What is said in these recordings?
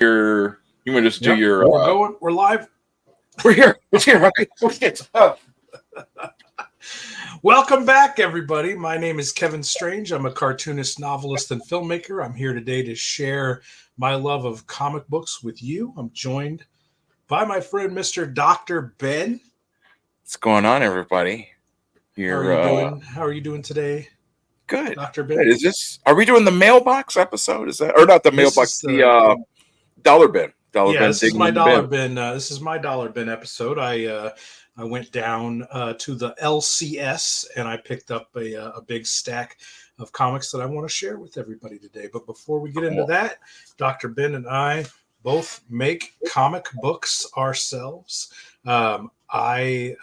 You want to just do Yep, your? we're going. We're live. We're here. It's here. Okay. Welcome back, everybody. My name is Kevin Strange. I'm a cartoonist, novelist, and filmmaker. I'm here today to share my love of comic books with you. I'm joined by my friend, Mr. Dr. Ben. What's going on, everybody? How are you doing? How are you doing today, Good. Dr. Ben? Good. Is this? Are we doing the mailbox episode? Is that or not the mailbox? The dollar bin. This is my Diggin dollar bin. bin. This is my dollar bin episode. I went down to the LCS and I picked up a big stack of comics that I want to share with everybody today. But before we get into that, Dr. Ben and I both make comic books ourselves. I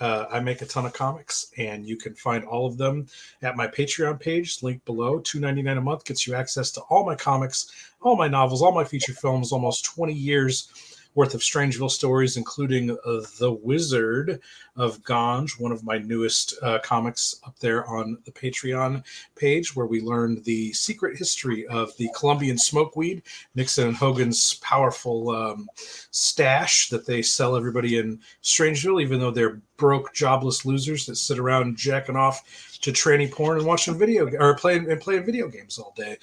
make a ton of comics, and you can find all of them at my Patreon page, linked below. $2.99 a month gets you access to all my comics, all my novels, all my feature films, almost 20 years worth of Strangeville stories, including The Wizard of Ganj, one of my newest comics up there on the Patreon page, where we learned the secret history of the Colombian smokeweed, Nixon and Hogan's powerful stash that they sell everybody in Strangeville, even though they're broke, jobless losers that sit around jacking off to tranny porn and watching playing video games all day.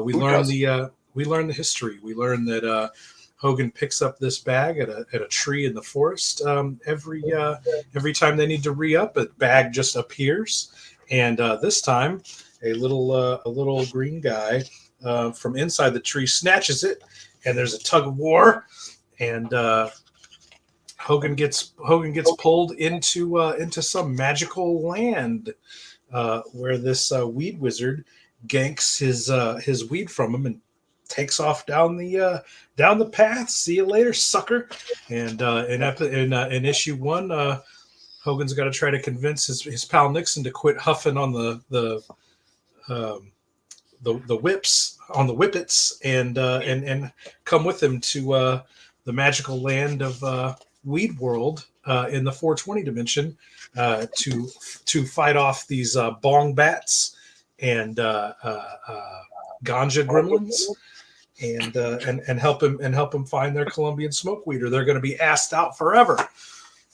We learn the history. We learn that Hogan picks up this bag at a tree in the forest every time they need to re-up. A bag just appears, and this time a little green guy from inside the tree snatches it, and there's a tug of war, and Hogan gets pulled into some magical land where this weed wizard ganks his weed from him and takes off down the path. See you later, sucker. And in issue 1, Hogan's got to try to convince his pal Nixon to quit huffing on the whips, on the whippets, and come with him to the magical land of Weed World in the 420 dimension to fight off these bong bats and ganja gremlins. And help him find their Colombian smokeweed, or they're going to be assed out forever.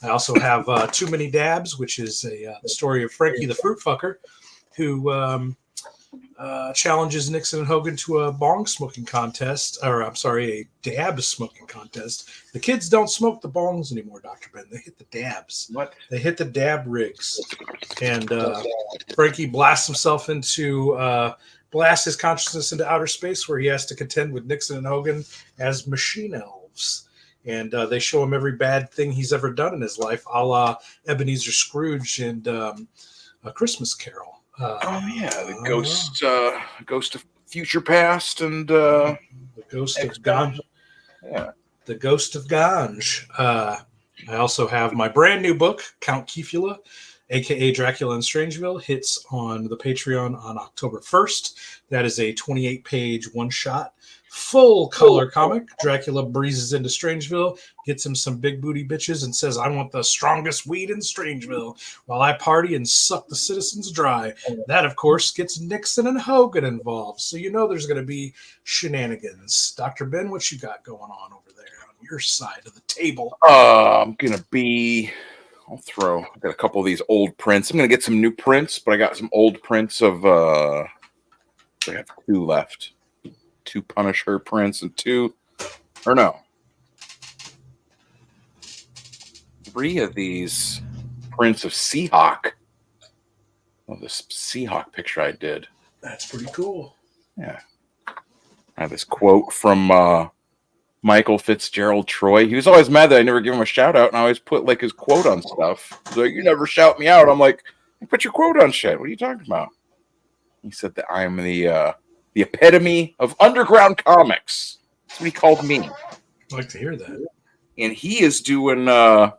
I also have Too Many Dabs, which is the story of Frankie the Fruit Fucker, who challenges Nixon and Hogan to a bong smoking contest, a dab smoking contest. The kids don't smoke the bongs anymore, Dr. Ben. They hit the dabs. What? They hit the dab rigs. And Frankie blasts himself blasts his consciousness into outer space, where he has to contend with Nixon and Hogan as machine elves. And they show him every bad thing he's ever done in his life, a la Ebenezer Scrooge and A Christmas Carol. The ghost of future past, and the ghost of Ganj. Yeah, the ghost of Ganj. I also have my brand new book, Count Kifula, aka Dracula in Strangeville, hits on the Patreon on October 1st. That is a 28-page one-shot, full-color comic. Dracula breezes into Strangeville, gets him some big booty bitches, and says, "I want the strongest weed in Strangeville while I party and suck the citizens dry." That, of course, gets Nixon and Hogan involved. So you know there's going to be shenanigans. Dr. Ben, what you got going on over there on your side of the table? I'm going to be... I got a couple of these old prints. I'm going to get some new prints, but I got some old prints of... I have 2 left. 2 Punisher prints and 3 of these prints of Seahawk. Oh, this Seahawk picture I did. That's pretty cool. Yeah. I have this quote from Michael Fitzgerald Troy. He was always mad that I never give him a shout out, and I always put like his quote on stuff. He's like, "You never shout me out." I'm like, "Put your quote on shit. What are you talking about?" He said that I'm the epitome of underground comics. That's what he called me. I'd like to hear that. And he is doing what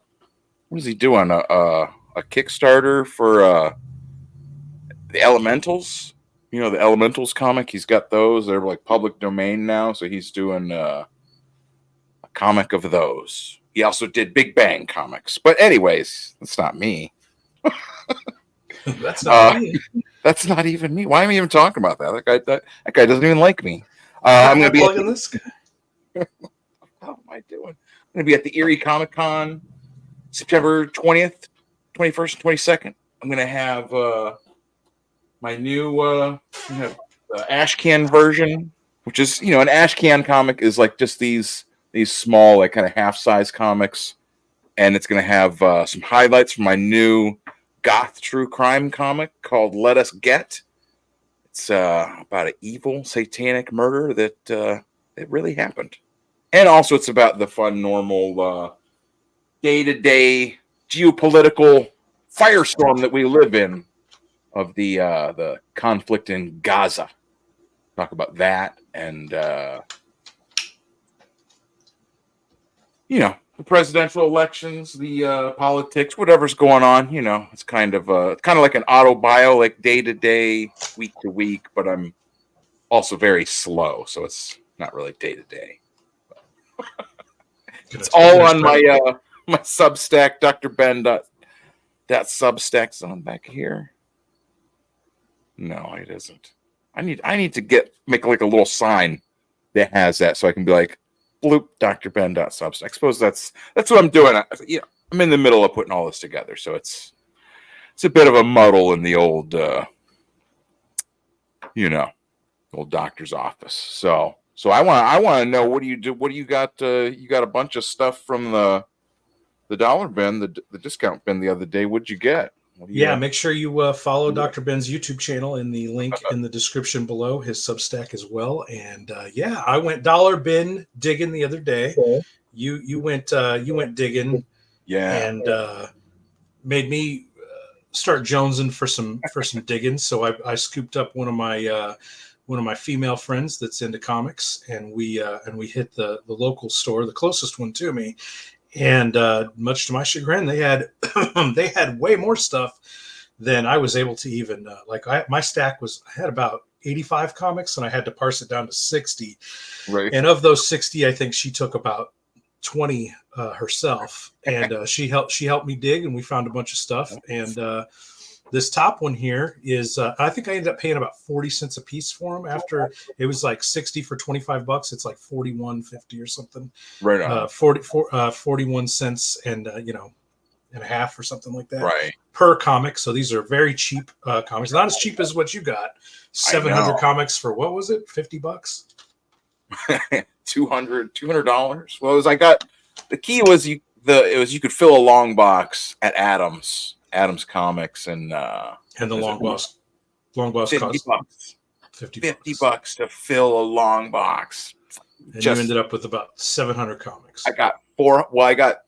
is he doing? A Kickstarter for the Elementals. You know, the Elementals comic. He's got those. They're like public domain now, so he's doing a comic of those. He also did Big Bang comics. But anyways, that's not me. That's not me. That's not even me. Why am I even talking about that? That guy doesn't even like me. I'm gonna be plugging this guy. doing? I'm going to be at the Erie Comic Con September 20th, 21st, and 22nd. I'm going to have my new ash can version, which is, an ash can comic is like just these small, like kind of half-size comics. And it's going to have some highlights from my new goth true crime comic called Let Us Get. It's about an evil satanic murder that it really happened. And also it's about the fun, normal, day-to-day geopolitical firestorm that we live in of the conflict in Gaza. Talk about that and the presidential elections, the politics, whatever's going on. It's kind of like an auto bio, like day to day, week to week. But I'm also very slow, so it's not really day to day. It's all on my Substack, Dr. Ben. That Substack's on back here. No, it isn't. I need to make like a little sign that has that, so I can be like, bloop, Dr. Ben. Substack. I suppose that's what I'm doing. I'm in the middle of putting all this together, so it's a bit of a muddle in the old old doctor's office. So I want to know, what do you do? What do you got? You got a bunch of stuff from the dollar bin, the discount bin the other day. What'd you get? Make sure you follow Dr. Ben's YouTube channel in the link in the description below, his Substack as well. And I went dollar bin digging the other day. You went digging, and made me start jonesing for some digging. So I scooped up one of my female friends that's into comics, and we hit the local store, the closest one to me. And much to my chagrin, they had they had way more stuff than I was able to even my stack I had about 85 comics, and I had to parse it down to 60. Right. And of those 60, I think she took about 20 herself, and she helped me dig, and we found a bunch of stuff. And this top one here is I think I ended up paying about 40 cents a piece for them. After it was like 60 for $25, it's like 41.50 or something. Right on. 41 cents and and a half or something like that. Right. Per comic. So these are very cheap comics. Not as cheap as what you got. 700 comics for, what was it? $50? $200. Well, the key was you could fill a long box at Adams Comics, and the long box cost $50 to fill a long box. And you ended up with about 700 comics. I got 4. Well, I got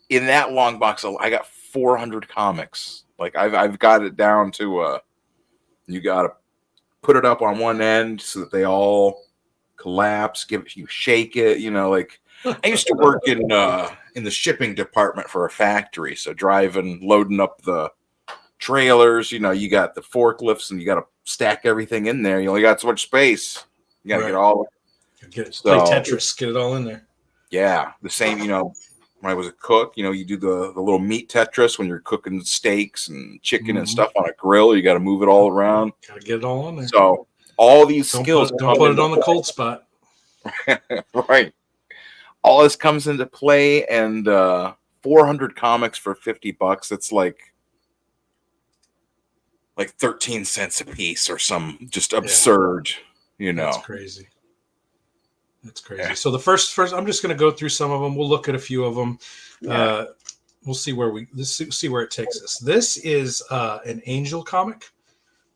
in that long box, I got 400 comics. Like I've got it down to you got to put it up on one end so that they all collapse. You shake it. Like I used to work in the shipping department for a factory, so loading up the trailers. You got the forklifts, and you got to stack everything in there. You only got so much space. You got to get all. Play Tetris, get it all in there. Yeah, the same. When I was a cook, you do the little meat Tetris when you're cooking steaks and chicken and stuff on a grill. You got to move it all around. Got to get it all on there. So all these skills. Don't put it on the cold spot. Right. All this comes into play, and 400 comics for $50. It's like 13 cents a piece or some just absurd. That's crazy. Yeah. So the first, I'm just going to go through some of them. We'll look at a few of them. Yeah. We'll see where it takes us. This is an Angel comic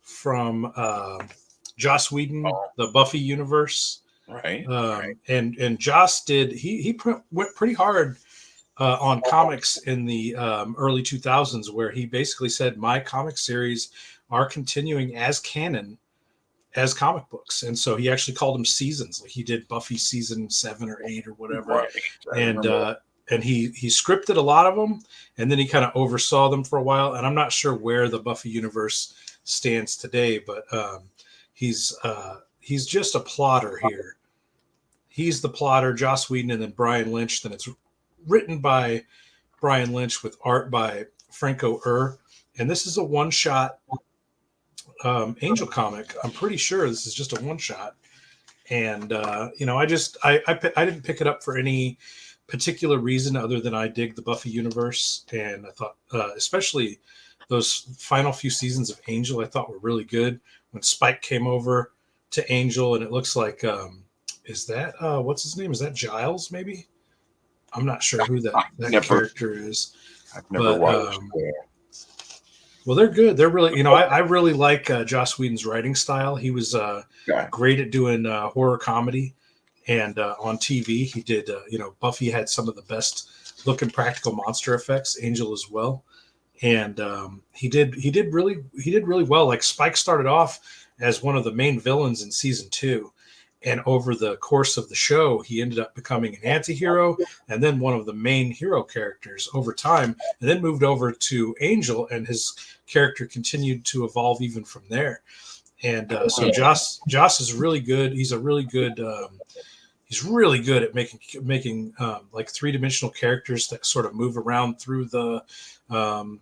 from Joss Whedon, the Buffy universe. Right. And Joss he went pretty hard on comics in the early 2000s, where he basically said, my comic series are continuing as canon as comic books. And so he actually called them seasons. Like he did Buffy season 7 or 8 or whatever. Right. And he scripted a lot of them, and then he kind of oversaw them for a while. And I'm not sure where the Buffy universe stands today, but he's just a plotter here. He's the plotter, Joss Whedon, and then Brian Lynch. Then it's written by Brian Lynch with art by Franco Ur. And this is a one-shot Angel comic. I'm pretty sure this is just a one-shot. And I didn't pick it up for any particular reason other than I dig the Buffy universe, and I thought especially those final few seasons of Angel I thought were really good. When Spike came over to Angel, and it looks like is that what's his name? Is that Giles? Maybe, I'm not sure who that Never, character is, I've never but watched. well, they're good. They're really, I really like Joss Whedon's writing style. He was Okay. great at doing horror comedy, and on TV, he did. Buffy had some of the best looking practical monster effects. Angel as well, and he did really well. Like Spike started off as one of the main villains in season 2, and over the course of the show, he ended up becoming an anti-hero and then one of the main hero characters over time, and then moved over to Angel, and his character continued to evolve even from there. And so Joss is really good. He's a really good. He's really good at making like 3-dimensional characters that sort of move around um,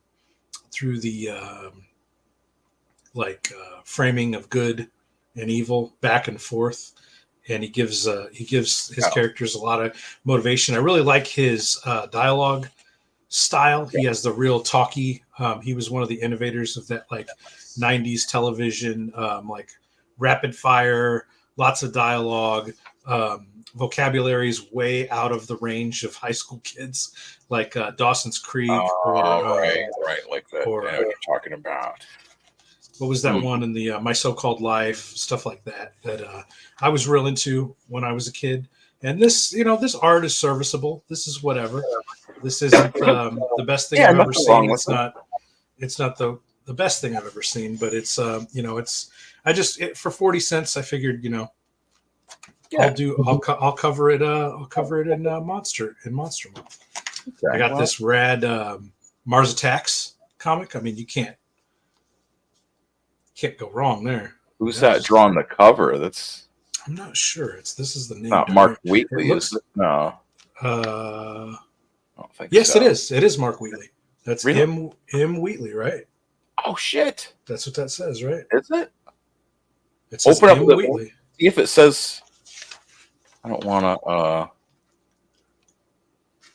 through the framing of good and evil back and forth. And he gives his characters a lot of motivation. I really like his dialogue style. He has the real talky. He was one of the innovators of that like 90s television, like rapid fire, lots of dialogue. Vocabulary is way out of the range of high school kids, like Dawson's Creek Right, like that. or I know what you're talking about. what was that one in the My So-Called Life, stuff like that I was real into when I was a kid. And this art is serviceable. This is whatever. This isn't the best thing I've ever seen. It's not the best thing I've ever seen, but it's for 40 cents I figured, I'll cover it in Monster Month. Okay, I got this rad Mars Attacks comic. I mean, you can't go wrong there. Who's that drawing the cover? I'm not sure. This is the name. Not Mark Wheatley, is it? No. I don't think yes, so. it is. It is Mark Wheatley. That's really? M. Wheatley, right? Oh shit! That's what that says, right? Is it? It says Open M. up Wheatley. See if it says. I don't want to.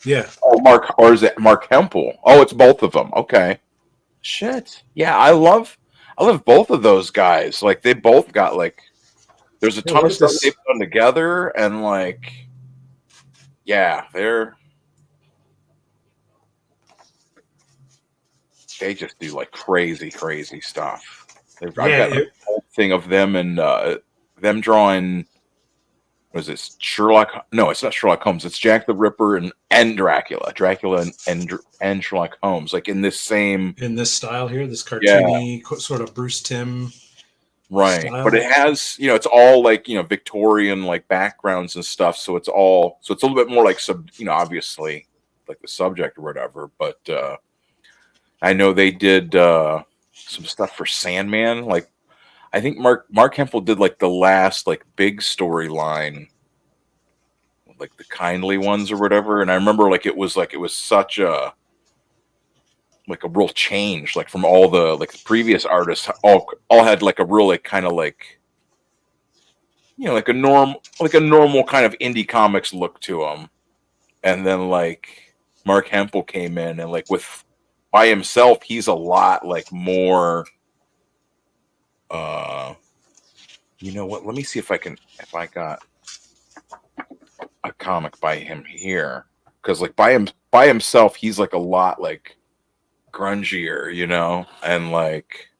Yeah. Oh, or is it Mark Hempel? Oh, it's both of them. Okay. Shit. Yeah, I love both of those guys. Like they both got like. There's a ton of stuff they've done together, and like, yeah, they just do like crazy stuff. I've got a whole thing of them and them drawing. Was this Sherlock? No, it's not Sherlock Holmes. It's Jack the Ripper and Dracula and Sherlock Holmes, like in this style here, this cartoony sort of Bruce Timm. Right, style. But it has, it's all like Victorian like backgrounds and stuff. So it's a little bit more like obviously like the subject or whatever. But I know they did some stuff for Sandman. Like I think Mark Hempel did like the last like big storyline, like the Kindly ones or whatever. And I remember like it was such a real change, like from all the like the previous artists, all had like a real like kind of like like a normal kind of indie comics look to them, and then like Mark Hempel came in and like by himself, he's a lot like more. You know what? Let me see if I got a comic by him here, because like by himself, he's like a lot like grungier, and like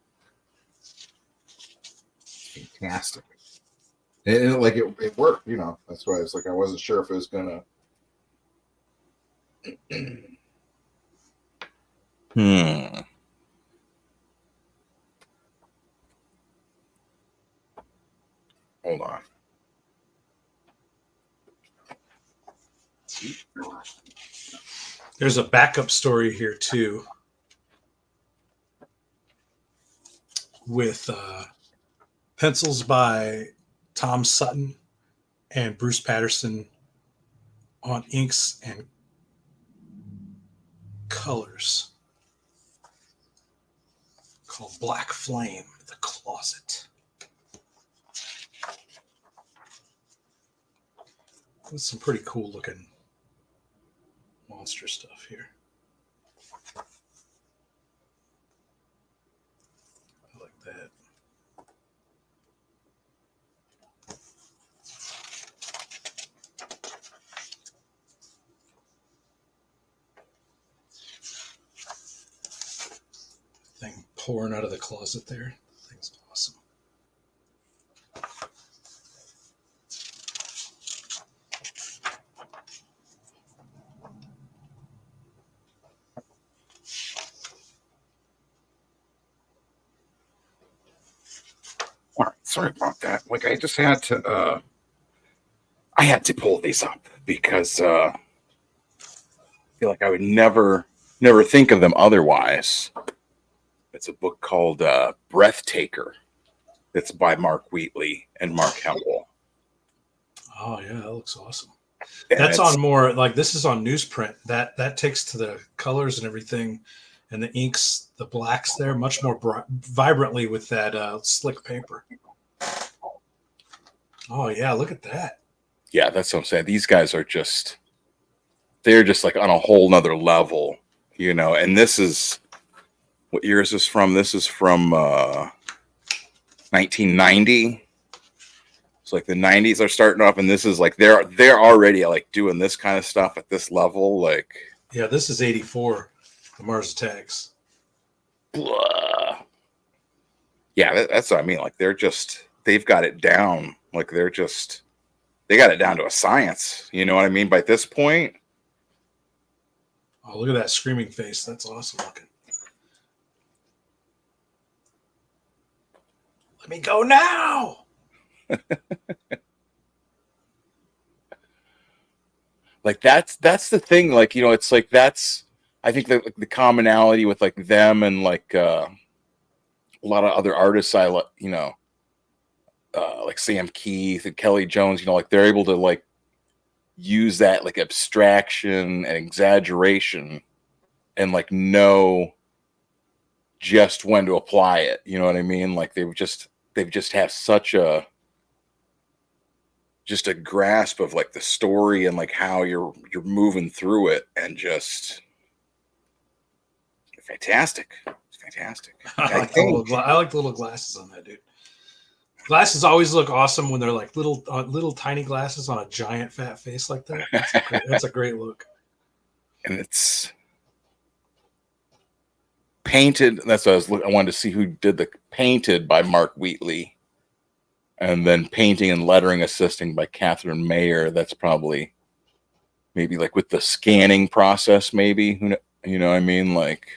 fantastic. And like it worked, That's why it's like I wasn't sure if it was gonna. Hold on. There's a backup story here too, with pencils by Tom Sutton and Bruce Patterson on inks and colors, called Black Flame, The Closet. There's some pretty cool looking monster stuff here. I like that. Thing pouring out of the closet there. Thing's awesome. All right, sorry about that. Like I just had to I had to pull these up because I feel like I would never think of them otherwise. It's a book called Breathtaker. It's by Mark Wheatley and Mark Hempel. Oh yeah, that looks awesome. And That's on more like this is on newsprint. That takes to the colors and everything, and the inks, the blacks there, much more vibrantly with that slick paper. Oh yeah, look at that. Yeah, that's what I'm saying. These guys are just, they're just like on a whole nother level, you know. And this is, what year is this from? This is from 1990. It's like the 90s are starting off, and this is like they're already like doing this kind of stuff at this level. Like, yeah, this is 84, the Mars Attacks. blah. Yeah, that's what I mean. Like they've got it down. Like they got it down to a science. You know what I mean? By this point. Oh, look at that screaming face. That's awesome looking. Let me go now. Like that's the thing. Like, you know, it's like that's, I think that the commonality with like them and like a lot of other artists I like, you know, like Sam Keith and Kelly Jones, you know, like they're able to like use that like abstraction and exaggeration and like know just when to apply it. You know what I mean? Like they've just have such a grasp of like the story and like how you're moving through it, and just fantastic. It's fantastic. I like the little glasses on that dude. Glasses always look awesome when they're like little tiny glasses on a giant fat face like that. That's a great look. And it's painted. That's what I wanted to see who did the painted by Mark Wheatley, and then painting and lettering assisting by Catherine Mayer. That's probably maybe like with the scanning process, maybe you know what I mean, like,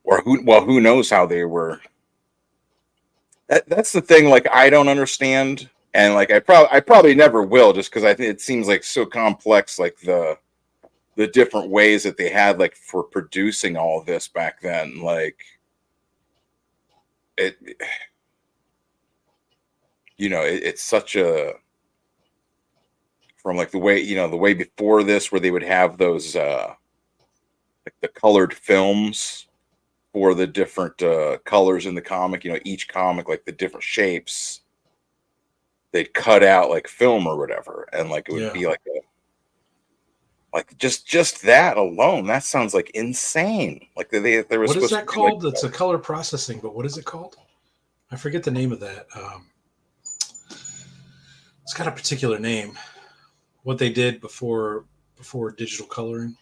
or who knows how they were. That's the thing. Like I don't understand, and like I probably never will, just because I think it seems like so complex. Like the different ways that they had like for producing all of this back then, like it, you know, it's such a, from like the way, you know, the way before this where they would have those like the colored films for the different colors in the comic, you know, each comic, like the different shapes, they'd cut out like film or whatever, and like it would be like a, like just that alone, that sounds like insane. Like there was, what is that called? Like, that's a color processing, but what is it called? I forget the name of that. It's got a particular name. What they did before digital coloring.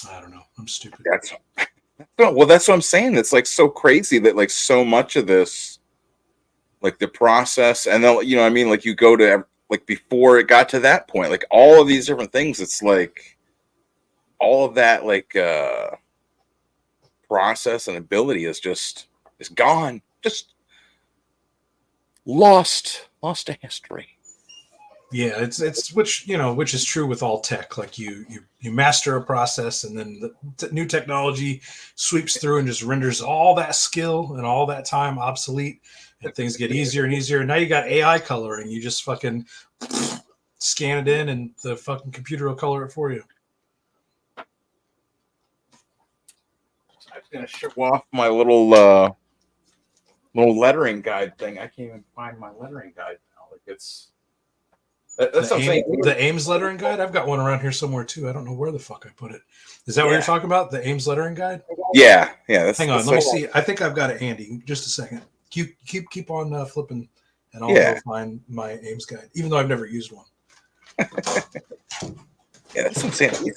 I don't know. I'm stupid. Well, that's what I'm saying. It's like so crazy that like so much of this, like the process, and then, you know what I mean, like you go to like before it got to that point, like all of these different things, it's like all of that like process and ability is gone, just lost to history. Yeah, it's which is true with all tech. Like you master a process, and then the new technology sweeps through and just renders all that skill and all that time obsolete, and things get easier and easier. And now you got AI coloring. You just fucking scan it in, and the fucking computer will color it for you. I was gonna show off my little lettering guide thing. I can't even find my lettering guide now. Like it's That's what I'm saying. The Ames lettering guide. I've got one around here somewhere too. I don't know where the fuck I put it. Is that what you're talking about? The Ames lettering guide? Yeah. That's, hang on, let me see. I think I've got it handy. Just a second. Keep on flipping, and I'll go find my Ames guide, even though I've never used one. Yeah, that's what I'm saying.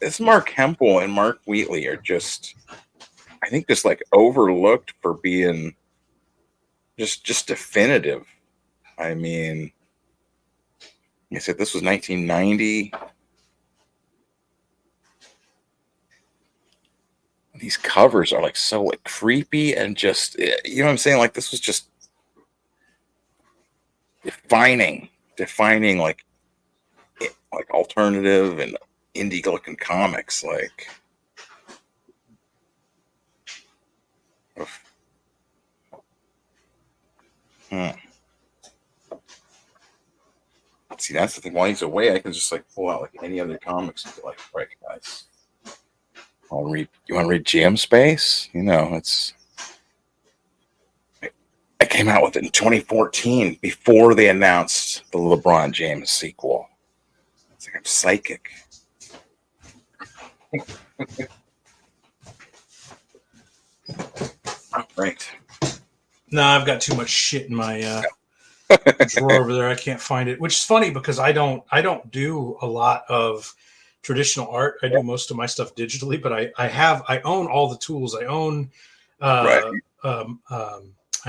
It's Mark Hempel and Mark Wheatley are just, I think, just like overlooked for being just definitive. I mean, like I said, this was 1990. These covers are like so like creepy and just, you know what I'm saying? Like this was just defining like alternative and indie looking comics. Like, see, that's the thing. While he's away, I can just like pull out like any other comics and be like, right, guys. You want to read Jam Space? You know, I came out with it in 2014 before they announced the LeBron James sequel. It's like I'm psychic. Right. No, I've got too much shit in my drawer over there. I can't find it, which is funny because I don't do a lot of traditional art. I do most of my stuff digitally, but I own all the tools. I own I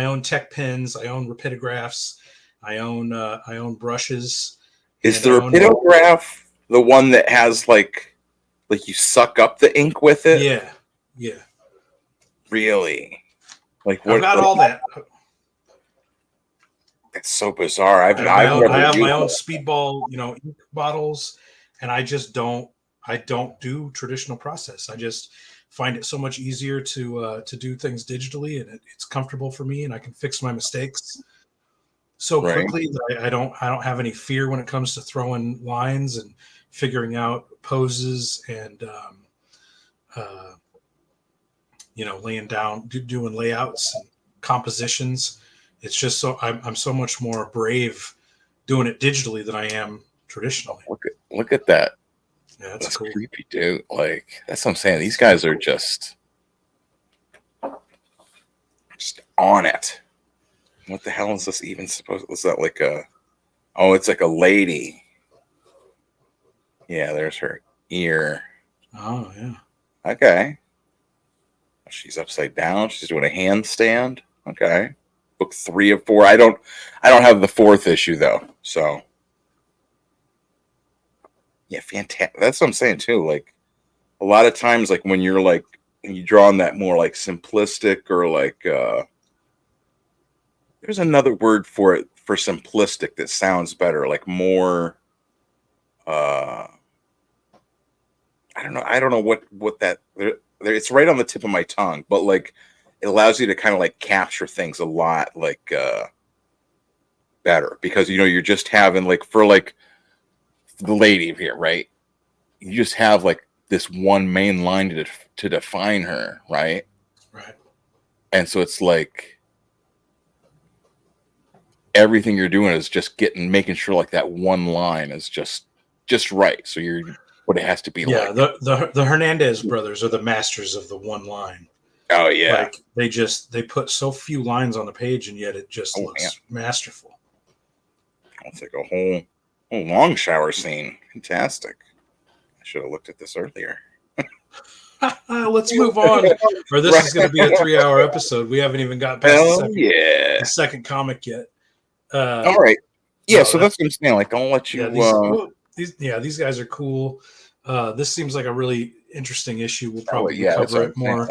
own tech pens. I own rapidographs. I own brushes. Is the rapidograph the one that has like you suck up the ink with it? Yeah. Really? Like what? I've got all that. It's so bizarre. I have my own speedball, ink bottles, and I don't do traditional process. I just find it so much easier to do things digitally, and it's comfortable for me, and I can fix my mistakes so quickly that I don't have any fear when it comes to throwing lines and figuring out poses and laying down, doing layouts and compositions. It's just so I'm so much more brave doing it digitally than I am traditionally. Look at that. Yeah, that's cool. Creepy, dude. Like, that's what I'm saying. These guys are just on it. What the hell is this even supposed? Was that like a? Oh, it's like a lady. Yeah, there's her ear. Oh yeah. Okay. She's upside down. She's doing a handstand. Okay. Book 3 of 4. I don't have the 4th issue though. So yeah, fantastic. That's what I'm saying too. Like a lot of times, like when you're like you draw on that more like simplistic or like there's another word for it for simplistic that sounds better, like more I don't know what that it's right on the tip of my tongue, but like it allows you to kind of like capture things a lot like better because you're just having like for like the lady here, right? You just have like this one main line to define her, right? Right. And so it's like everything you're doing is just making sure like that one line is just right. So but it has to be like the Hernandez brothers are the masters of the one line. Oh yeah. Like they put so few lines on the page and yet it just looks masterful. It's like a whole long shower scene. Fantastic. I should have looked at this earlier. Let's move on. Or this is going to be a 3-hour episode. We haven't even got past the second comic yet. All right. Yeah, so that's what I'm saying. Like, I'll let you. These guys are cool. This seems like a really interesting issue. We'll probably cover it more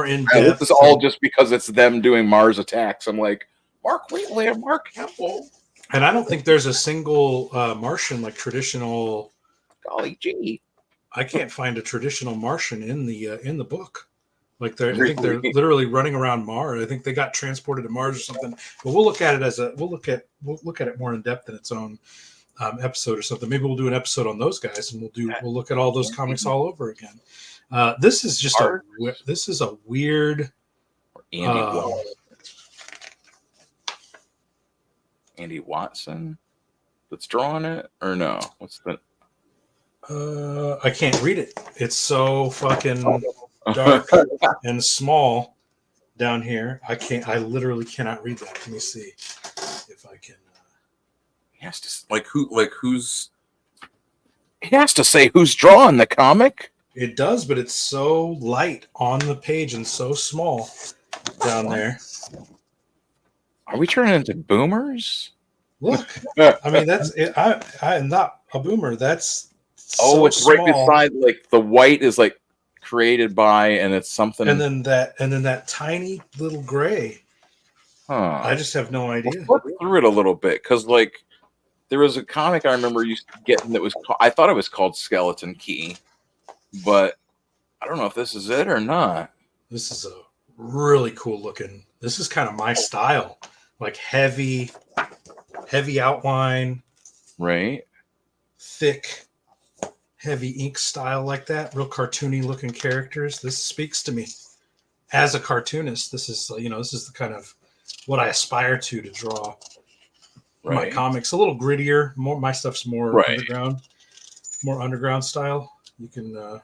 in depth. This is all just because it's them doing Mars Attacks. I'm like, Mark Wheatley and Mark Hempel. And I don't think there's a single Martian like traditional. Golly gee. I can't find a traditional Martian in the book. Like I think they're literally running around Mars. I think they got transported to Mars or something. But we'll look at it we'll look at it more in depth in its own episode or something. Maybe we'll do an episode on those guys, and we'll look at all those comics all over again. This is just a weird. Andy Watson. that's drawing it, or no? What's the? I can't read it. It's so fucking dark and small down here. I literally cannot read that. Let me see if I can. He has to who's? He has to say who's drawing the comic. It does, but it's so light on the page and so small down there. Are we turning into boomers? Look, I mean that's it. I am not a boomer. That's so it's right small. beside like the white is like created by, and it's something. And then that tiny little gray. Huh. I just have no idea. Let's look through it a little bit, because like there was a comic I remember used to getting that was I thought it was called Skeleton Key, but I don't know if this is it or not. This is a really cool looking. This is kind of my style, like heavy outline, Right. thick, heavy ink style like that. Real cartoony looking characters. This speaks to me as a cartoonist. This is this is the kind of what I aspire to draw. My comics a little grittier. More my stuff's more underground style. You can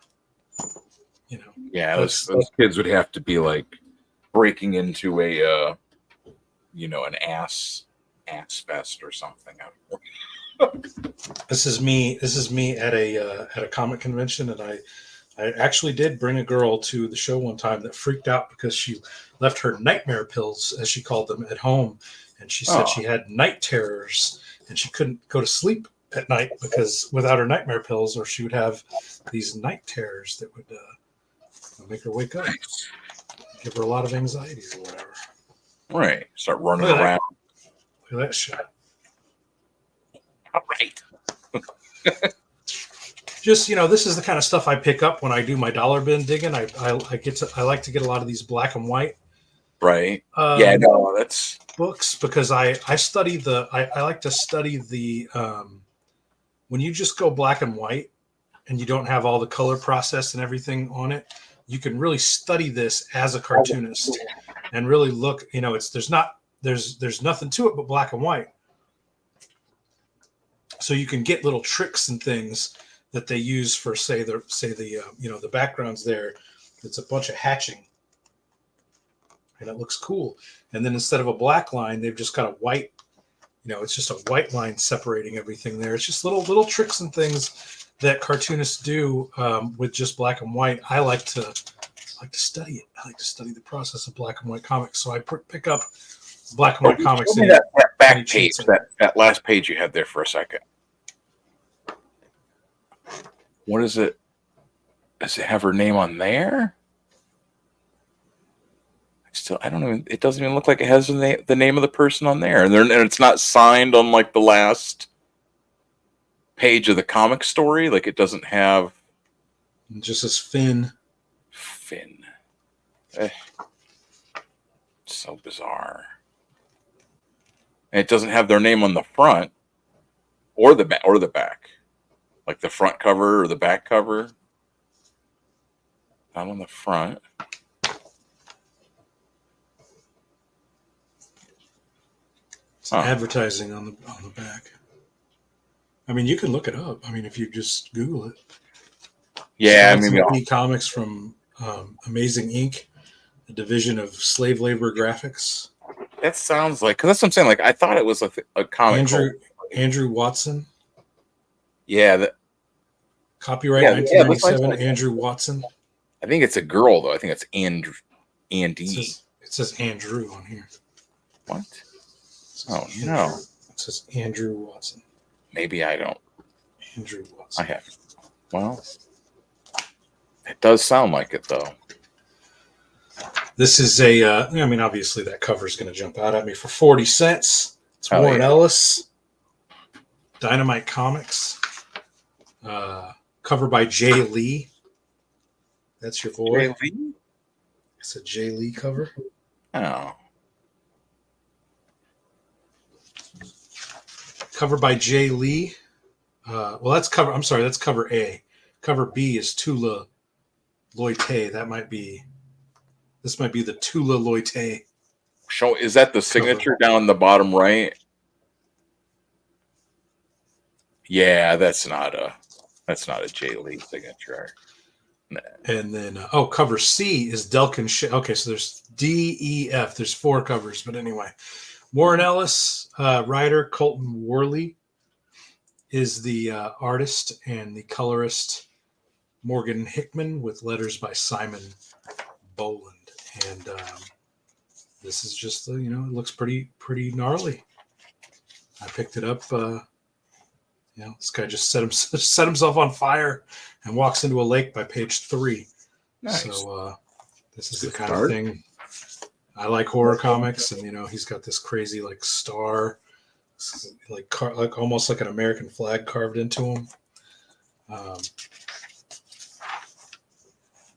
Yeah, those kids would have to be like breaking into a an ass fest or something. This is me at a comic convention, and I actually did bring a girl to the show one time that freaked out because she left her nightmare pills, as she called them, at home, and she said she had night terrors and she couldn't go to sleep at night because without her nightmare pills, or she would have these night terrors that would make her wake up, give her a lot of anxiety or whatever. Right, start running around. Look at that shot. All right. Just this is the kind of stuff I pick up when I do my dollar bin digging. I like to get a lot of these black and white. Right. That's books, because I study I like to study the when you just go black and white and you don't have all the color process and everything on it, you can really study this as a cartoonist and really look. There's nothing to it but black and white. So you can get little tricks and things that they use for the backgrounds there. It's a bunch of hatching, and it looks cool. And then instead of a black line, they've just got a white. It's just a white line separating everything there. It's just little tricks and things that cartoonists do with just black and white. I like to study it. I like to study the process of black and white comics. So I pick up black and white comics. That back page, that last page you had there for a second. What is it? Does it have her name on there? I don't even. It doesn't even look like it has the name of the person on there, and it's not signed on like the last page of the comic story. Like it doesn't have. It just says Finn. So bizarre. And it doesn't have their name on the front or the back. Like the front cover or the back cover. Not on the front. Advertising on the back. I mean, you can look it up. I mean, if you just Google it. Yeah, maybe comics from Amazing Inc., a division of slave labor graphics. That sounds like, because that's what I'm saying. Like, I thought it was a comic. Andrew Watson. Yeah. Copyright 1997. Andrew Watson. I think it's a girl though. I think it's Andy. It says Andrew on here. What? Oh no! It says Andrew Watson. Maybe I don't. Andrew Watson. I have. Well, it does sound like it though. This is obviously that cover is going to jump out at me for 40 cents. It's Warren Ellis, Dynamite Comics, cover by Jay Lee. That's your boy. Jay Lee? It's a Jay Lee cover. Oh. Cover by Jay Lee. That's cover. I'm sorry, that's cover A. Cover B is Tula Loite. This might be the Tula Loite. Is that the signature down in the bottom right? Yeah, that's not a J Lee signature. Nah. And then, cover C is Delkin. Okay, so there's D, E, F. There's 4 covers, but anyway, Warren Ellis, writer Colton Worley is the artist, and the colorist Morgan Hickman, with letters by Simon Boland. And this is just it looks pretty gnarly. I picked it up. This guy just set himself on fire and walks into a lake by page 3. Nice. So this is the kind of thing I like. Horror comics, and he's got this crazy like star, like almost like an American flag carved into him.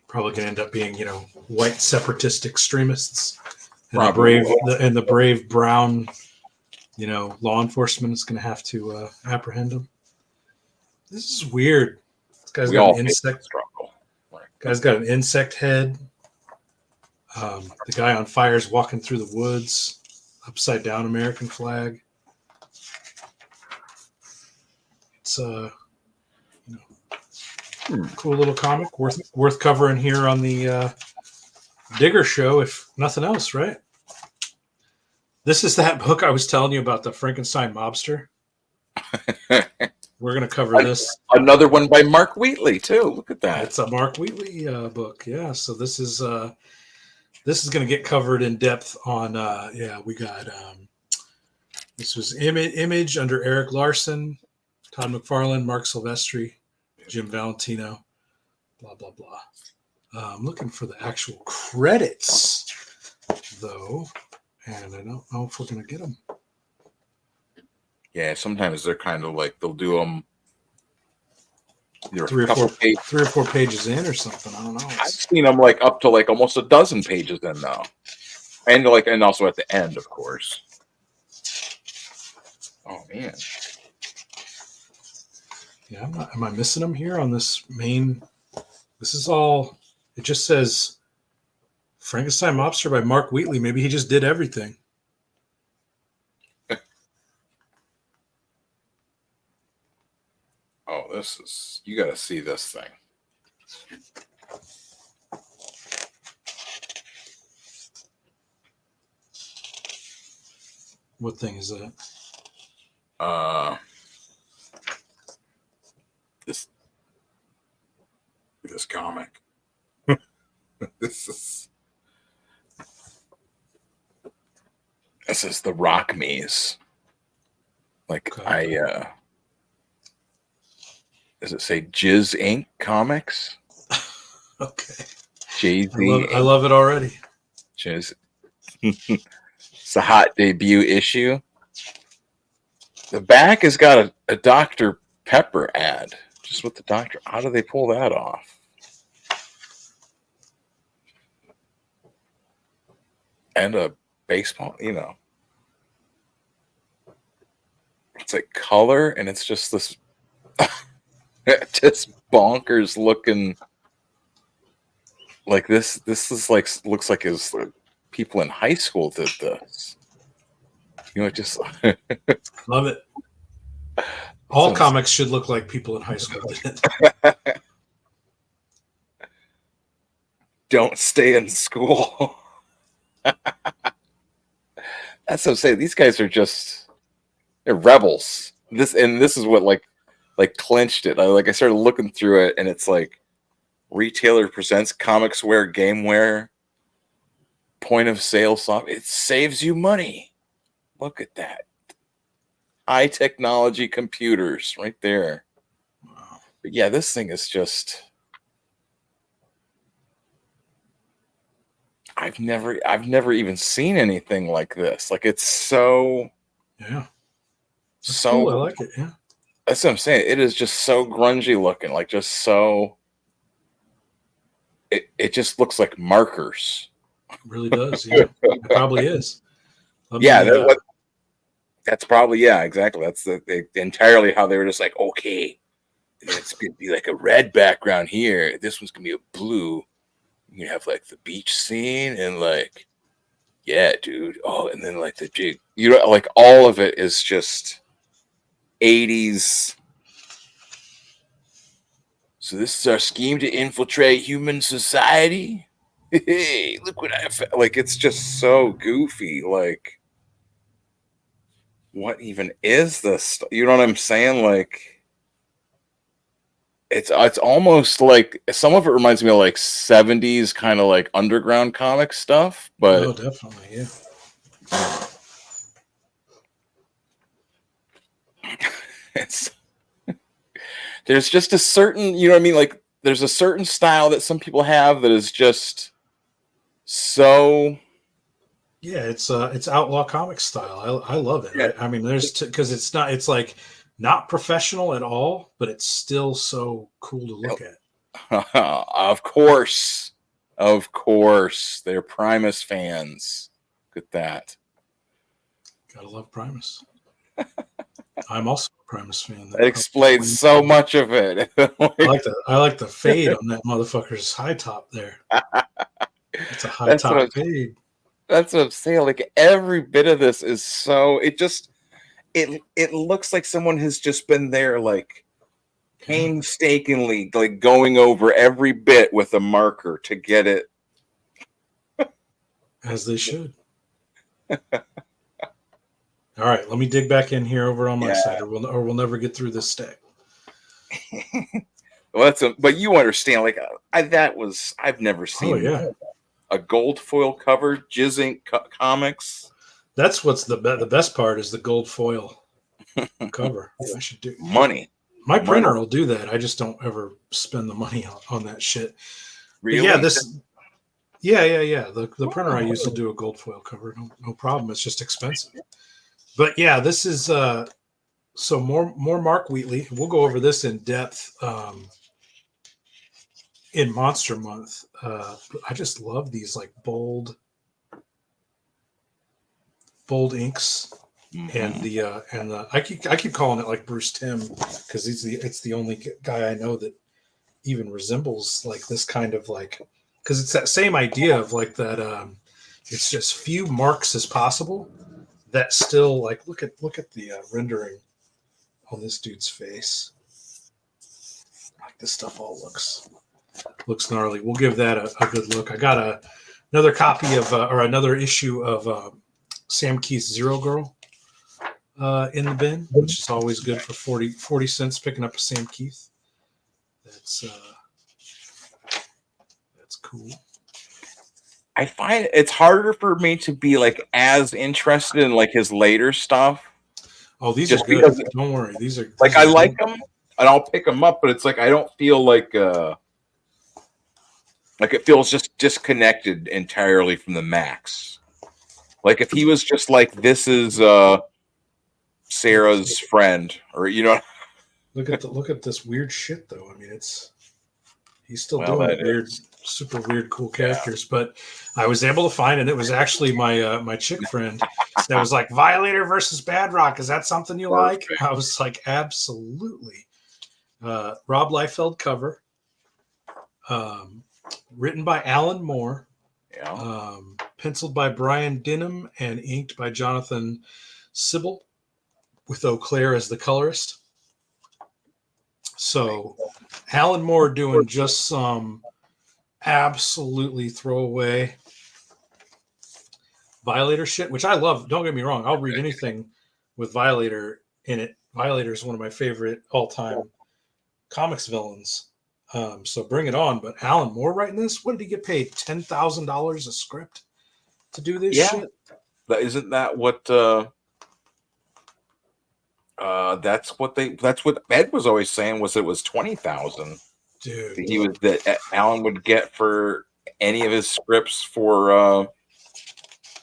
Probably gonna end up being white separatist extremists, and the brave brown law enforcement is gonna have to apprehend him. This is weird. This guy's got an insect struggle. Guy's got an insect head. The guy on fire is walking through the woods, upside down American flag. It's cool little comic, worth covering here on the Digger show, if nothing else, right? This is that book I was telling you about, the Frankenstein mobster. We're going to cover this. Another one by Mark Wheatley too. Look at that. It's a Mark Wheatley book. Yeah. So this is going to get covered in depth on. We got this was Image under Eric Larson, Todd McFarlane, Mark Silvestri, Jim Valentino, blah blah blah. I'm looking for the actual credits though, and I don't know if we're going to get them. Yeah, sometimes they're kind of like they'll do them 3 or 4 pages in or something. I don't know. I've seen them like up to like almost a dozen pages in though, and also at the end, of course. Oh man. Yeah, am I missing them here on this main? This is all. It just says Frankenstein Mobster by Mark Wheatley. Maybe he just did everything. Oh, you got to see this thing. What thing is that? This comic. This is the Rock Maze. Like okay. Does it say Jizz Inc. Comics? Okay. Jay-Z. I love it already. Jizz. It's a hot debut issue. The back has got a Dr. Pepper ad. Just with the doctor. How do they pull that off? And a baseball, It's like color, and it's just this just bonkers looking. Like this is like looks like his people in high school did this. Just love it. All comics should look like people in high school did. Don't stay in school. That's what I'm saying. These guys are they're rebels. This is what like clinched it. I started looking through it, and it's like retailer presents comics wear, gameware, point of sale software. It saves you money. Look at that. High technology computers right there. Wow. But yeah, this thing is just. I've never even seen anything like this. Like it's so. Yeah. That's so cool. I like it. Yeah. That's what I'm saying. It is just so grungy looking, like just so. It just looks like markers. It really does. Yeah, it probably is. That's probably exactly. That's entirely how they were just like, okay, it's gonna be like a red background here. This one's gonna be a blue. You have like the beach scene and like, yeah, dude. Oh, and then like the jig. Like all of it is just 80s So this is our scheme to infiltrate human society. Hey, look what I found. Like, it's just so goofy. Like, what even is this? You know what I'm saying? Like, it's almost like some of it reminds me of like 70s kind of like underground comic stuff, Oh, but definitely, yeah. it's there's just a certain, you know what I mean? Like, there's a certain style that some people have that is just so. Yeah, it's outlaw comic style. I love it. Yeah. I mean, there's because it's like not professional at all, but it's still so cool to look at. Of course, they're Primus fans. Look at that. Gotta love Primus. I'm also a Primus fan. That explains so much of it. I like the fade on that motherfucker's high top there. It's a high That's what top fade. That's what I'm saying. Like, every bit of this is so. It looks like someone has just been there, like, painstakingly, like, going over every bit with a marker to get it. As they should. All right, let me dig back in here over on my side, or we'll never get through this stack. Well, but you understand, like, I've never seen a gold foil cover Jizzink comics. That's what's the best part is the gold foil cover. I should do money. My printer will do that. I just don't ever spend the money on that shit. Really? Yeah, The printer I use will do a gold foil cover. No problem. It's just expensive. But yeah, this is so more Mark Wheatley. We'll go over this in depth in Monster Month. I just love these like bold inks. Mm-hmm. And the I keep calling it like Bruce Timm because it's the only guy I know that even resembles like this kind of like, because it's that same idea of like that it's just few marks as possible that still like look at the rendering on this dude's face. Like this stuff all looks gnarly. We'll give that a good look. I got another copy of or another issue of Sam Keith's Zero Girl in the bin, which is always good for 40 cents picking up a Sam Keith. That's cool. I find it's harder for me to be like as interested in like his later stuff. Oh, these are good. Don't worry, these are like I like them and I'll pick them up, but it's like I don't feel like it feels just disconnected entirely from the Max. Like if he was just like, this is Sarah's friend, or you know. Look at this weird shit though. I mean, he's still doing weird, super weird, cool characters. Yeah. But I was able to find, and it was actually my chick friend that was like, Violator versus Bad Rock. Is that something you like? I was like, absolutely. Rob Liefeld cover, written by Alan Moore, penciled by Brian Denham, and inked by Jonathan Sybil, with Eau Claire as the colorist. So Alan Moore doing just some absolutely throwaway Violator shit, which I love. Don't get me wrong. I'll read anything with Violator in it. Violator is one of my favorite all-time comics villains. So bring it on. But Alan Moore writing this? What did he get paid? $10,000 a script to do this shit? Isn't that what that's what Ed was always saying, was it was 20,000. Dude, he was that Alan would get for any of his scripts for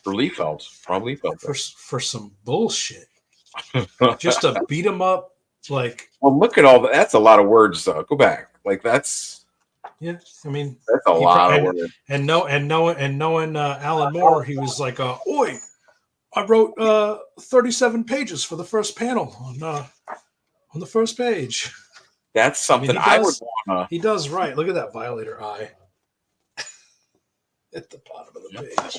Liefeld, Rob Liefeld, for some bullshit. Just to beat him up, like. Well, look at all that. That's a lot of words, though. Go back, like that's. Yeah, I mean that's a lot of words. And knowing Alan Moore, he was like, "Oi, I wrote 37 pages for the first panel on the first page." That's something I would want to. He does right. Look at that Violator eye at the bottom of the page.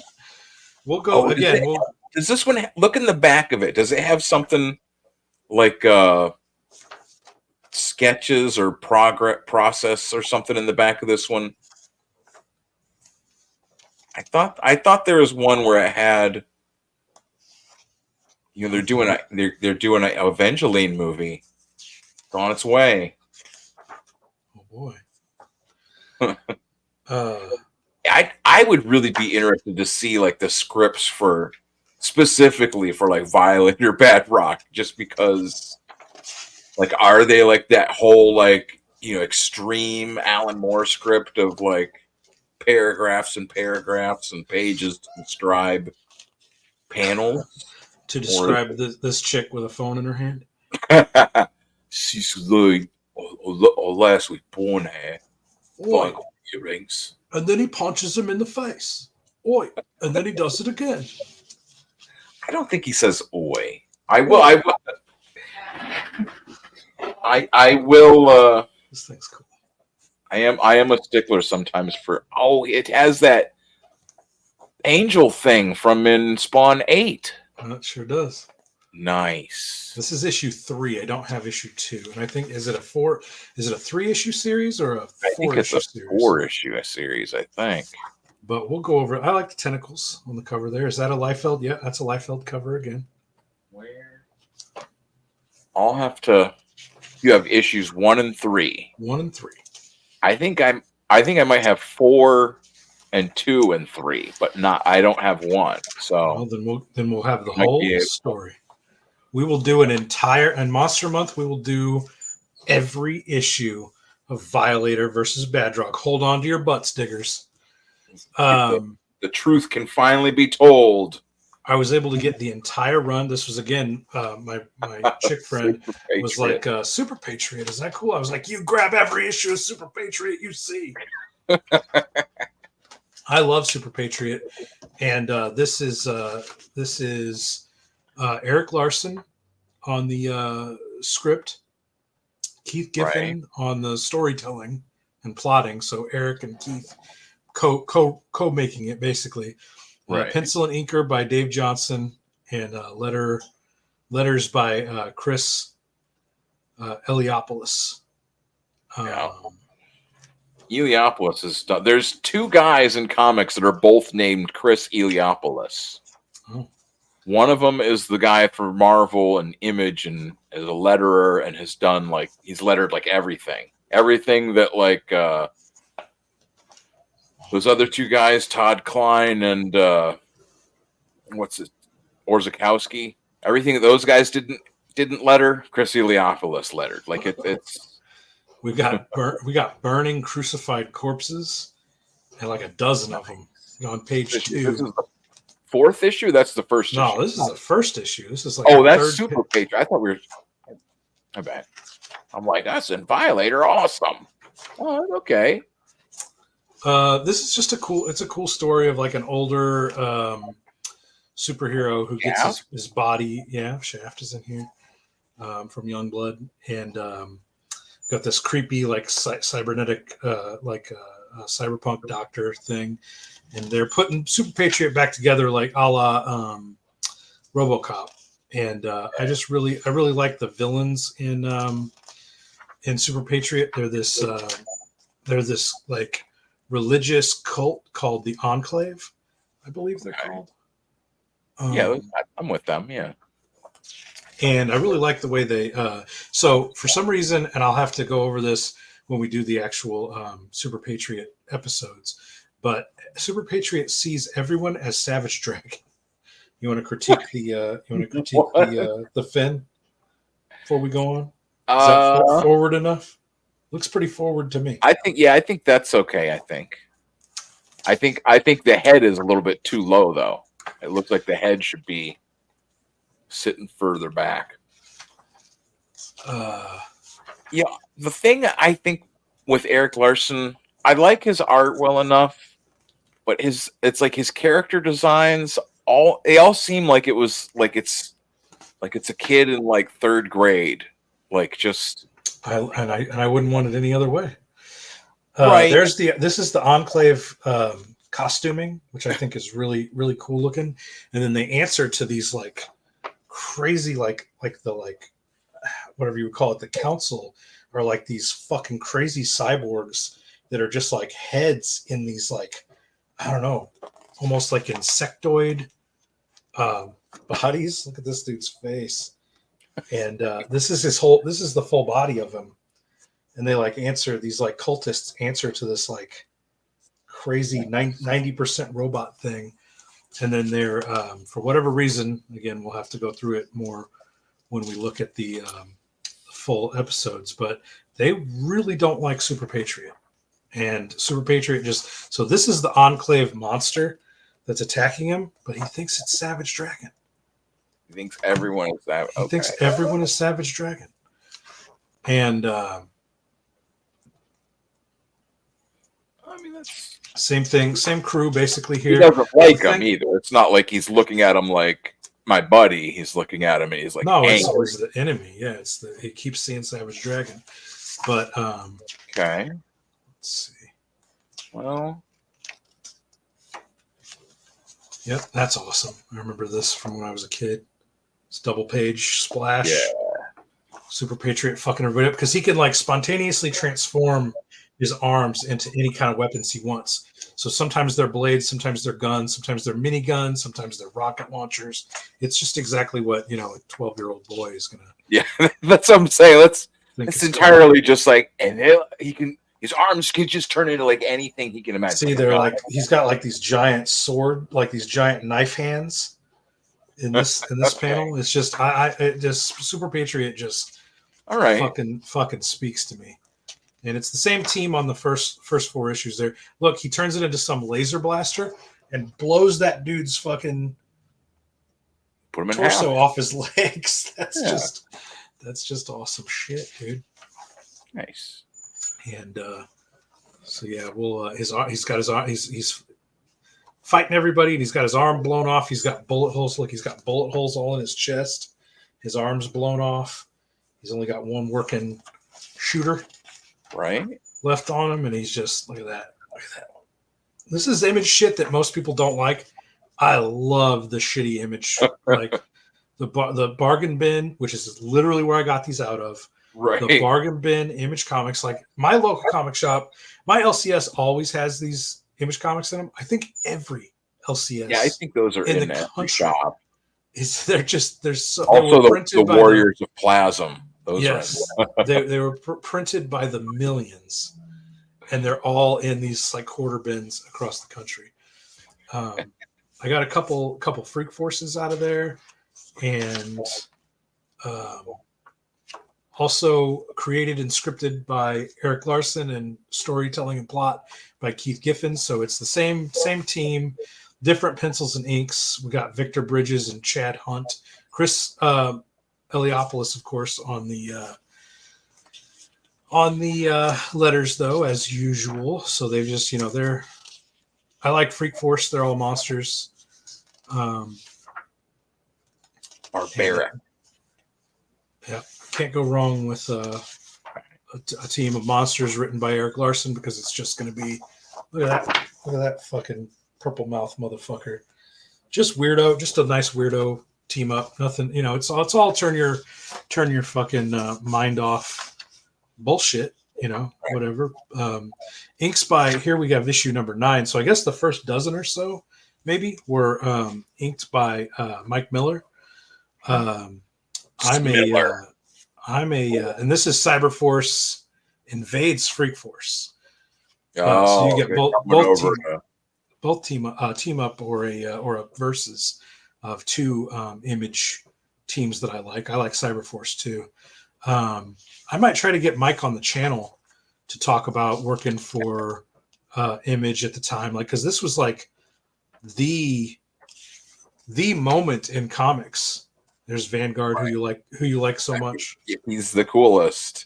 We'll go again. Does this one look in the back of it? Does it have something like sketches or progress process or something in the back of this one. I thought there was one where it had, they're doing a Evangeline movie. It's on its way. Oh boy. I would really be interested to see like the scripts for specifically for like Violent or Bad Rock, just because like are they like that whole like extreme Alan Moore script of like paragraphs and paragraphs and pages to describe panels to describe this chick with a phone in her hand. She's like last week born hair, Oi. earrings. And then he punches him in the face. Oi. And then he does it again. I don't think he says oi. I will. This thing's cool. I am a stickler sometimes for. Oh, it has that angel thing from in Spawn 8. It sure does. Nice. This is issue 3. I don't have issue 2, and I think is it a 3-issue series or a 4-issue series? I think it's a 4-issue series. I think. But we'll go over it. I like the tentacles on the cover there. Is that a Liefeld? Yeah, that's a Liefeld cover again. Where? I'll have to. You have issues 1 and 3. 1 and 3. I think I might have 4 and 2 and 3, but not. I don't have 1. So well, then we'll have the whole story. We will do an entire and Monster Month. We will do every issue of Violator versus Badrock. Hold on to your butts, diggers. The truth can finally be told. I was able to get the entire run. This was again my chick friend was like Super Patriot. Is that cool? I was like, you grab every issue of Super Patriot you see. I love Super Patriot, and this is Eric Larson on the script, Keith Giffen on the storytelling and plotting. So Eric and Keith co-making it basically. Pencil and inker by Dave Johnson, and letters by Chris Eliopoulos. Eliopoulos is done. There's 2 guys in comics that are both named Chris Eliopoulos. Oh. One of them is the guy for Marvel and Image and is a letterer and has done like he's lettered like everything that like those other 2 guys, Todd Klein and Orzechowski. Everything that those guys didn't letter, Chris Eliopoulos lettered. Like it's. We got burning crucified corpses, and like a dozen of them on page 2. This is the 4th issue. That's the first. No, issue. This is the first issue. This is like that's Super Patriot. I thought we were. I bet. I'm like that's in Violator. Awesome. Oh, okay. This is just a cool story of like an older superhero who gets his body. Yeah, Shaft is in here from Youngblood, and got this creepy like cybernetic cyberpunk doctor thing, and they're putting Super Patriot back together like a la RoboCop, and I really like the villains in Super Patriot. They're this like religious cult called the Enclave, I believe they're called. Yeah, I'm with them. Yeah. And I really like the way they. So for some reason, and I'll have to go over this when we do the actual Super Patriot episodes, but Super Patriot sees everyone as Savage Dragon. You want to critique the Finn before we go on? Is that forward enough? Looks pretty forward to me. I think that's okay. I think the head is a little bit too low though. It looks like the head should be sitting further back. The thing I think with Eric Larson, I like his art well enough, but it's like his character designs all seem like it's a kid in like 3rd grade, like just. I wouldn't want it any other way. Right. This is the Enclave costuming, which I think is really, really cool looking. And then they answer to these like crazy, like whatever you would call it, the council are like these fucking crazy cyborgs that are just like heads in these like, I don't know, almost like insectoid bodies. Look at this dude's face. And this is the full body of him. And they like answer, these like cultists answer to this like crazy 90% robot thing. And then they're, for whatever reason, again, we'll have to go through it more when we look at the full episodes, but they really don't like Super Patriot. And Super Patriot so this is the Enclave monster that's attacking him, but he thinks it's Savage Dragon. He thinks everyone is that. He thinks everyone is Savage Dragon. And I mean, that's same thing, same crew basically here. He doesn't like him either. It's not like he's looking at him like my buddy. He's looking at him and he's like, no, it's the enemy. Yeah, he keeps seeing Savage Dragon. But okay. Let's see. Well, yep, that's awesome. I remember this from when I was a kid. It's double page splash. Yeah. Super Patriot fucking everybody up because he can like spontaneously transform his arms into any kind of weapons he wants. So sometimes they're blades, sometimes they're guns, sometimes they're mini guns, sometimes they're rocket launchers. It's just exactly what, a 12-year-old boy is gonna. Yeah, that's what I'm saying. That's entirely just like, and his arms can just turn into like anything he can imagine. See, they're like, he's got like these giant these giant knife hands in this panel. It's just it just Super Patriot just all right fucking speaks to me. And it's the same team on the first 4 issues there. Look, he turns it into some laser blaster and blows that dude's fucking torso off his legs. That's just awesome shit, dude. Nice. And so yeah, he's got his arm. He's fighting everybody, and he's got his arm blown off. He's got bullet holes. Look, he's got bullet holes all in his chest. His arm's blown off. He's only got one working shooter left on him, and he's just look at that. This is image shit that most people don't like. I love the shitty image, like the bargain bin, which is literally where I got these out of. Right. The bargain bin Image Comics, like my local comic shop, my LCS always has these Image Comics in them. I think every LCS. Yeah, I think those are in the country shop. They're so also the Warriors of Plasm. Those they were printed by the millions, and they're all in these like quarter bins across the country. I got a couple Freak Forces out of there, and also created and scripted by Eric Larson and storytelling and plot by Keith Giffen. So it's the same team, different pencils and inks. We got Victor Bridges and Chad Hunt, Chris Eliopoulos, of course, on the letters though, as usual. So they've just, I like Freak Force. They're all monsters. Barbaric. Yeah. Can't go wrong with a team of monsters written by Eric Larson because it's just going to be look at that fucking purple mouth motherfucker. Just weirdo, just a nice weirdo team up. Nothing, it's all turn your fucking mind off bullshit. Whatever. Inks by here we have issue number 9. So I guess the first dozen or so maybe were inked by Mike Miller. And this is Cyberforce invades Freak Force. So you get both team up or a versus of 2 image teams that I like. I like Cyberforce too. I might try to get Mike on the channel to talk about working for Image at the time, like because this was like the moment in comics. There's Vanguard, who you like so much. He's the coolest.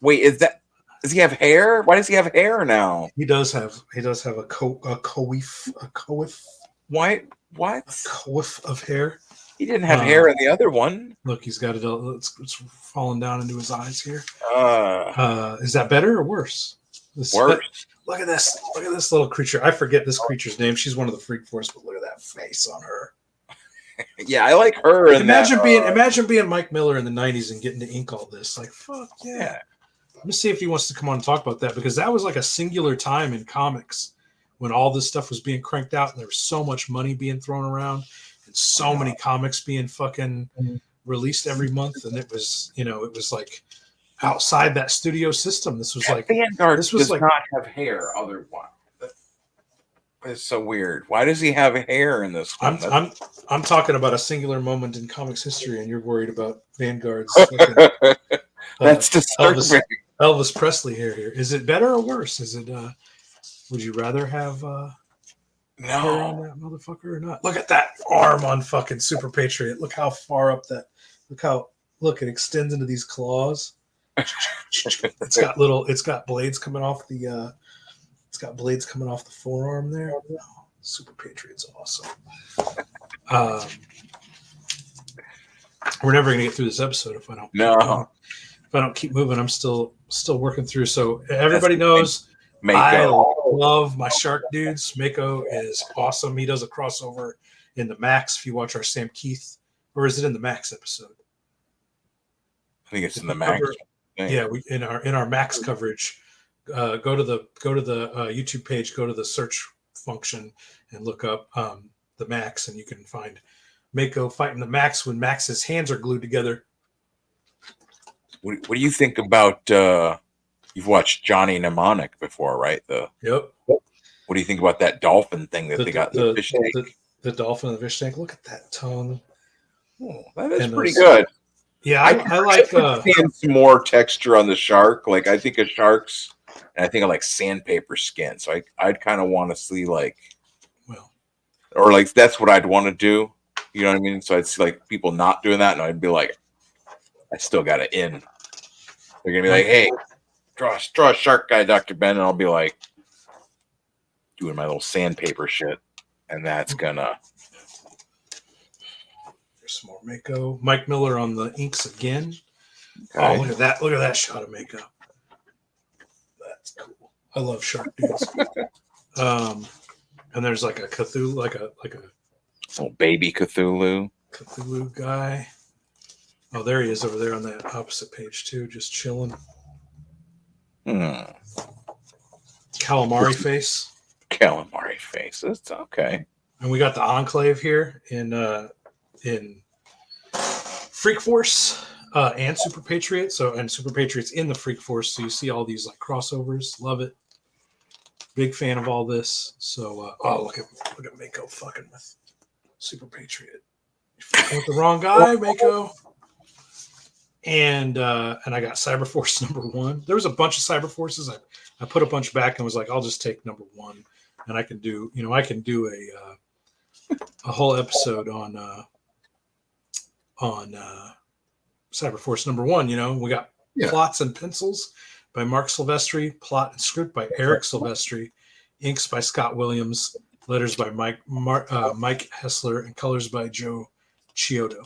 Wait, does he have hair? Why does he have hair now? He does have a coif. Why? What? A coif of hair. He didn't have hair in the other one. Look, he's got it's falling down into his eyes here. Is that better or worse? Worse. Look at this. Look at this little creature. I forget this creature's name. She's one of the Freak Force, but look at that face on her. Yeah, I like her. Imagine being Mike Miller in the 90s and getting to ink all this. Like, fuck yeah. me see if he wants to come on and talk about that, because that was like a singular time in comics when all this stuff was being cranked out and there was so much money being thrown around and so many comics being fucking released every month. And it was, you know, it was like outside that studio system. This was like Vanguard this was does like not have hair. Otherwise, it's so weird. Why does he have hair in this one? I'm talking about a singular moment in comics history, and you're worried about Vanguard's fucking, That's disturbing. Elvis Presley hair here. Is it better or worse? Is it would you rather have hair on that motherfucker or not? Look at that arm on fucking Super Patriot. Look how far up that look, it extends into these claws. It's got blades coming off the forearm there. Oh, Super Patriot's awesome. We're never gonna get through this episode if I don't keep moving. I'm still working through. So everybody knows Mako. I love my shark dudes. Mako is awesome. He does a crossover in the Max. If you watch our Sam Keith, or is it in the Max episode? I think it's in the Max. Yeah, we in our Max coverage. Go to the YouTube page. Go to the search function and look up the Max, and you can find Mako fighting the Max when Max's hands are glued together. What do you think about? You've watched Johnny Mnemonic before, right? Yep. What do you think about that dolphin thing that they got in the fish tank? The dolphin in the fish tank. Look at that tongue. Oh, that is pretty good. Yeah, I like seeing some more texture on the shark. Like I think of sharks, and I think of like sandpaper skin. So I'd kind of want to see like, or like that's what I'd want to do. You know what I mean? So I'd see like people not doing that, and I'd be like, I still got it in. They're gonna be like, hey, draw a shark guy, Dr. Ben, and I'll be like doing my little sandpaper shit, and that's gonna. There's some more Mako. Mike Miller on the inks again. Okay. Oh, look at that! Look at that shot of Mako. That's cool. I love shark dudes. And there's like a Cthulhu, like a little baby Cthulhu guy. Oh, there he is over there on that opposite page too, just chilling. Calamari face. That's okay. And we got the Enclave here in Freak Force and Super Patriot. And Super Patriot's in the Freak Force, so you see all these like crossovers. Love it. Big fan of all this. So look at Mako fucking with Super Patriot. You're fucking with the wrong guy, Mako. And I got Cyber Force #1. There was a bunch of Cyber Forces. I put a bunch back and was like, I'll just take #1, and I can do a whole episode on Cyber Force #1. You know, we got plots and pencils by Mark Silvestri, plot and script by Eric Silvestri, inks by Scott Williams, letters by Mike Hessler, and colors by Joe Chiodo.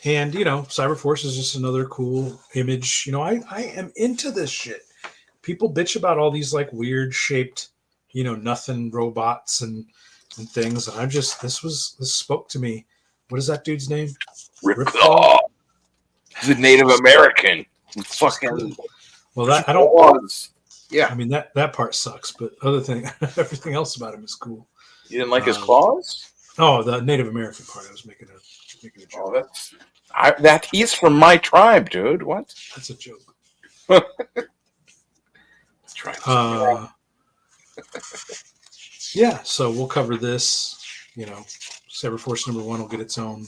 And, you know, Cyber Force is just another cool image. You know, I am into this shit. People bitch about all these like weird shaped, you know, nothing robots and things. And this spoke to me. What is that dude's name? Ripclaw. He's a Native American. Fucking. Well, that I don't. Yeah. I mean that part sucks, but everything else about him is cool. You didn't like his claws? Oh, the Native American part. I was making a joke. Oh, he's from my tribe, dude. What? That's a joke. Yeah, so we'll cover this. You know, Cyber Force #1 will get its own.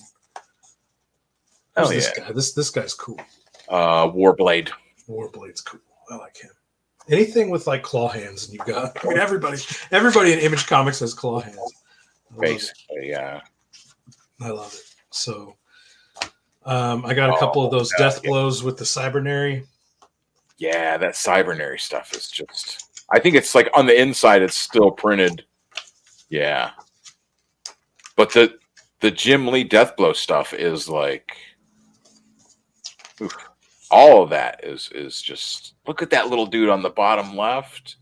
This guy? This guy's cool. Warblade. Warblade's cool. I like him. Anything with like claw hands, and you've got. I mean, everybody in Image Comics has claw hands. Basically, yeah. I love it. So, I got a couple of those death blows with the Cybernary. Yeah, that Cybernary stuff is just. I think it's like on the inside, it's still printed. Yeah, but the Jim Lee Deathblow stuff is like, all of that is just. Look at that little dude on the bottom left.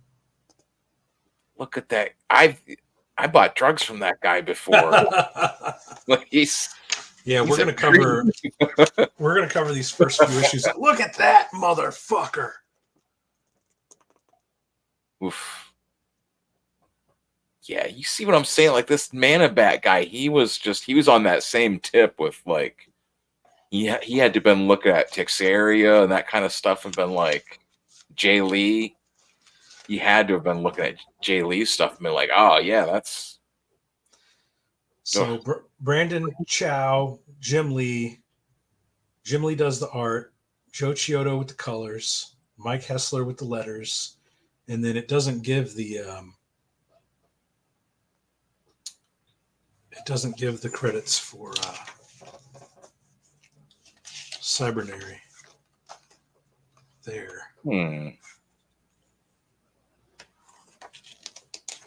Look at that. I bought drugs from that guy before. Like Yeah, He's we're a gonna cover these first few issues. Look at that motherfucker. Oof. Yeah, you see what I'm saying? Like this Mana Bat guy, he was on that same tip with like he had to been looking at Texaria and that kind of stuff and been like Jay Lee. He had to have been looking at Jay Lee's stuff and been like, oh yeah, that's So Brandon Chow, Jim Lee. Jim Lee does the art, Joe Chiodo with the colors, Mike Hessler with the letters, and then it doesn't give the credits for Cybernary there.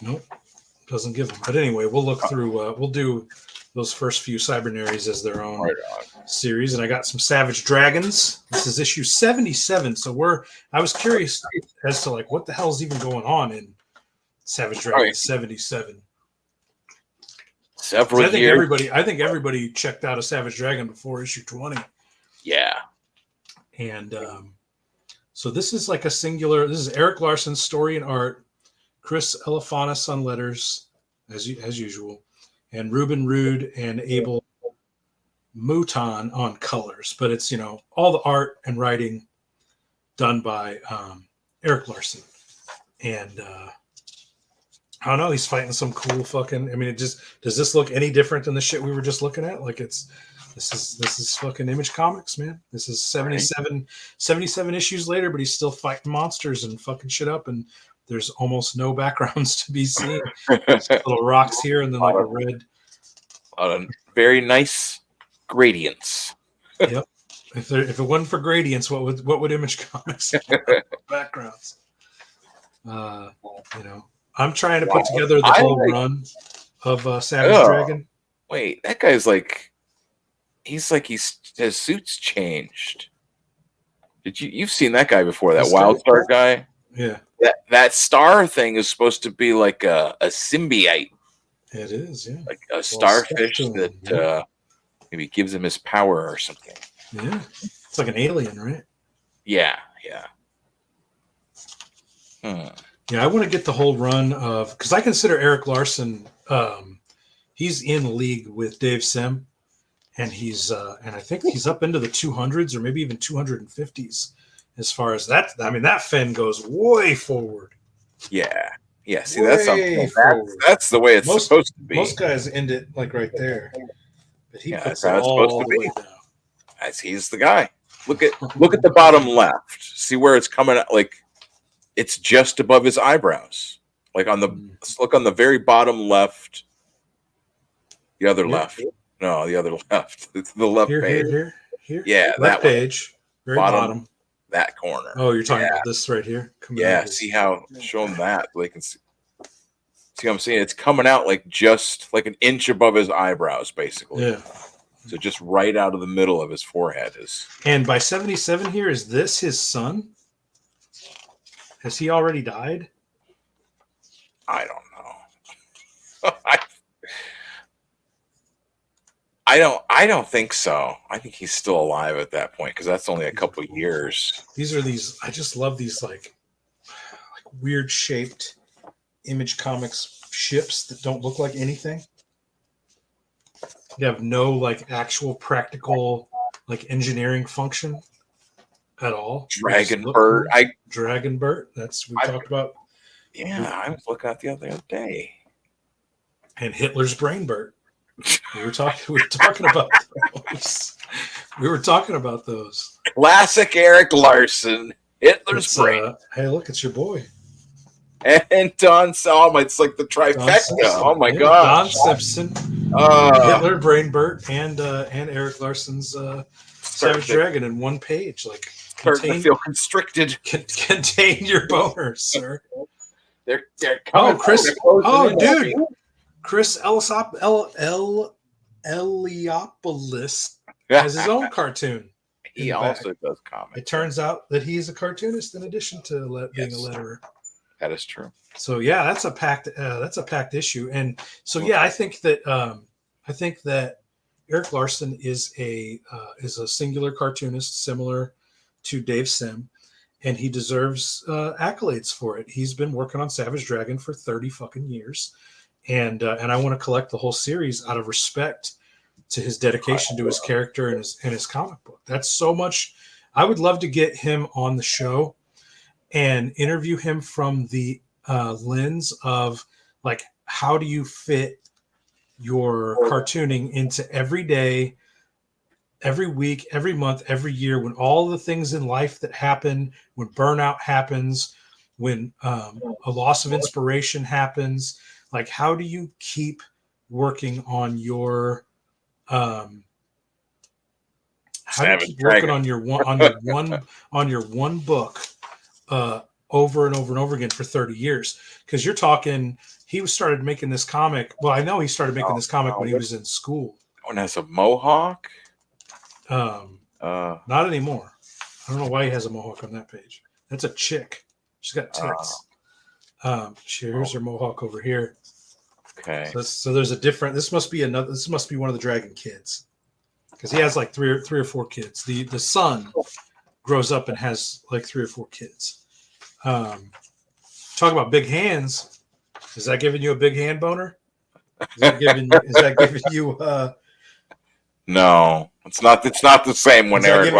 Nope, doesn't give them. But anyway, we'll look through. We'll do those first few Cybernaries as their own series, and I got some Savage Dragons. This is issue 77. So I was curious as to like what the hell's even going on in Savage Dragons 77. Several years. I think everybody checked out a Savage Dragon before issue 20. Yeah. And so this is like a singular. This is Eric Larson's story and art. Chris Elefanis on letters, as usual, and Ruben Rude and Abel Mouton on colors. But it's all the art and writing done by Eric Larson. And I don't know, he's fighting some cool fucking. I mean, does this look any different than the shit we were just looking at? Like this is fucking Image Comics, man. This is 77 issues later, but he's still fighting monsters and fucking shit up, and there's almost no backgrounds to be seen. Just little rocks here and then like a red. Very nice gradients. Yep. If it wasn't for gradients, what would Image Comics have backgrounds? I'm trying to put together the whole run of Savage Dragon. Wait, that guy's like, his suit's changed. You've seen that guy before? That Wildstar guy? Yeah. That star thing is supposed to be like a symbiote. It is, yeah. Like a starfish that maybe gives him his power or something. Yeah. It's like an alien, right? Yeah. Yeah, I want to get the whole run of, because I consider Eric Larson, he's in league with Dave Sim, and and I think he's up into the 200s or maybe even 250s as far as that. I mean, that fin goes way forward. Yeah. See, that's the way it's supposed to be. Most guys end it like right there, but he puts it all the way down. He's the guy. Look at the bottom left. See where it's coming out? Like it's just above his eyebrows. Like look on the very bottom left. The other left. No, the other left. It's the left page. Here. Yeah, left page. Very bottom. That corner. Oh, you're talking about this right here? See how show them that so they can see what I'm saying? It's coming out like just like an inch above his eyebrows, basically. Yeah. So just right out of the middle of his forehead is. And by 77 here, is this his son? Has he already died? I don't know. I don't think so. I think he's still alive at that point because that's only a couple of years. I just love these like weird shaped Image Comics ships that don't look like anything. You have no like actual practical like engineering function at all. Dragonbird. Dragonbird. We talked about. Yeah, I was looking at the other day. And Hitler's Brainbird. We were talking about those. We were talking about those. Classic Eric Larson. Hitler's Brain. Hey, look, it's your boy. And Don Salma. It's like the trifecta. Oh my god. Don Simpson. Hitler, Brainbird, and Eric Larson's Savage Dragon in one page. Like starting to feel constricted. Contain your boners, sir. They're coming. Chris. Oh, dude. Chris Eliopoulos has his own cartoon. He also does comics. It turns out that he's a cartoonist in addition to being a letterer. That is true. So yeah, that's a packed issue, and so yeah, I think that Eric Larson is a singular cartoonist similar to Dave Sim, and he deserves accolades for it. He's been working on Savage Dragon for 30 fucking years, and I want to collect the whole series out of respect to his dedication to his character and his comic book. That's so much. I would love to get him on the show and interview him from the lens of like, how do you fit your cartooning into every day, every week, every month, every year, when all the things in life that happen, when burnout happens, when a loss of inspiration happens, like, how do you keep working on your how do you keep working on your one book over and over and over again for 30 years? Because you're talking, he started making this comic. Well, I know he started making this comic when he was in school. One has a mohawk. Not anymore. I don't know why he has a mohawk on that page. That's a chick. She's got tits. Here's her mohawk over here. Okay. So there's a different. This must be one of the Dragon kids, because he has like three or four kids. The son grows up and has like 3 or 4 kids. Talk about big hands. Is that giving you a big hand boner? Is that giving you No, it's not. It's not the same when Eric.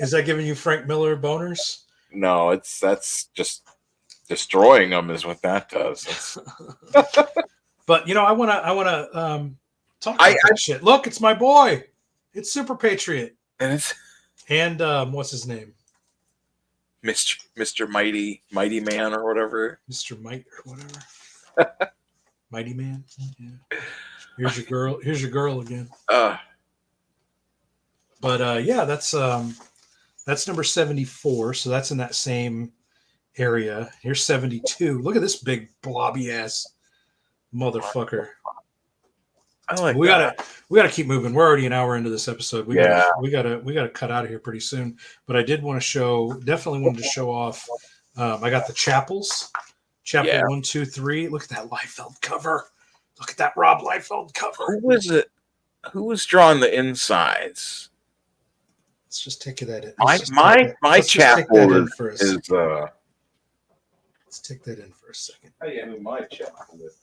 Is that giving you Frank Miller boners? No, that's just destroying them. Is what that does. But I want to talk about that shit. Look, it's my boy. It's Super Patriot. And what's his name? Mr. Mighty Man or whatever. Mr. Might or whatever. Mighty Man. Yeah. Here's your girl again. But yeah, that's number 74. So that's in that same area. Here's 72. Look at this big blobby ass motherfucker. I like. We gotta keep moving. We're already an hour into this episode. We gotta cut out of here pretty soon. But I definitely wanted to show off. I got the chapels. Chapel 1, 2, 3. Look at that Liefeld cover. Look at that Rob Liefeld cover. Who was it? Who was drawing the insides? Let's just take that in. My chapel is Let's take that in for a second. I am in my chapel is.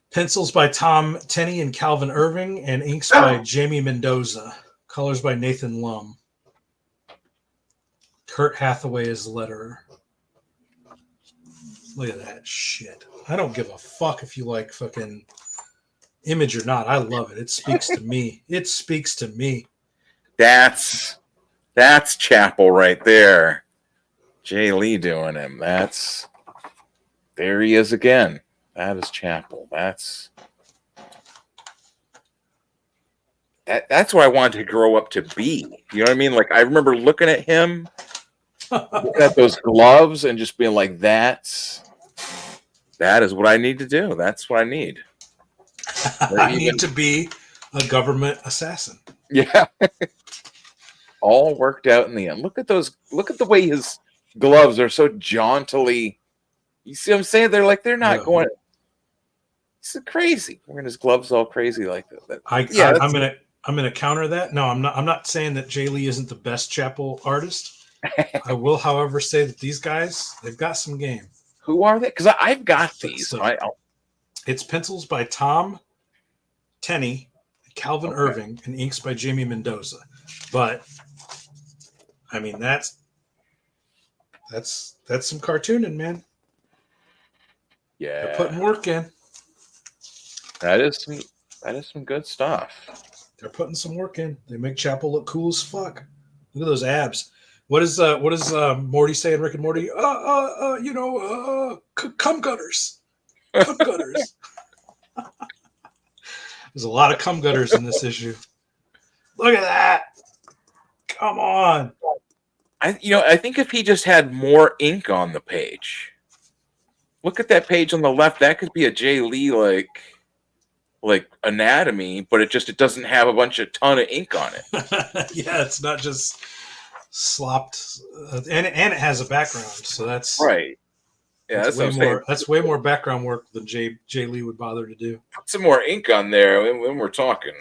Pencils by Tom Tenney and Calvin Irving, and inks by Jamie Mendoza. Colors by Nathan Lum. Kurt Hathaway is the letterer. Look at that shit. I don't give a fuck if you like fucking Image or not. I love it. It speaks to me. It speaks to me. That's Chapel right there. Jay Lee doing him. There he is again. That is Chapel. That's what I wanted to grow up to be. You know what I mean? Like, I remember looking at him, looking at those gloves, and just being like, that is what I need to do. That's what I need. I need to be a government assassin. Yeah. All worked out in the end. Look at those. Look at the way his gloves are so jauntily. You see what I'm saying? They're not going. It's crazy. Wearing his gloves all crazy like that. I'm gonna counter that. No, I'm not saying that Jay Lee isn't the best Chapel artist. I will, however, say that these guys, they've got some game. Who are they? Because I've got these. So it's pencils by Tom Tenney, Calvin Irving, and inks by Jamie Mendoza. But I mean, that's some cartooning, man. Yeah, they're putting work in. That is some good stuff. They're putting some work in. They make Chapel look cool as fuck. Look at those abs. What is Morty saying? Rick and Morty? Cum gutters. Cum gutters. There's a lot of cum gutters in this issue. Look at that. Come on. I think if he just had more ink on the page. Look at that page on the left. That could be a Jay Lee like anatomy, but it doesn't have a ton of ink on it. Yeah, it's not just slopped, and it has a background, so that's right. Yeah, that's that's what way I'm saying. more. That's way more background work than Jay Lee would bother to do. Put some more ink on there when we're talking.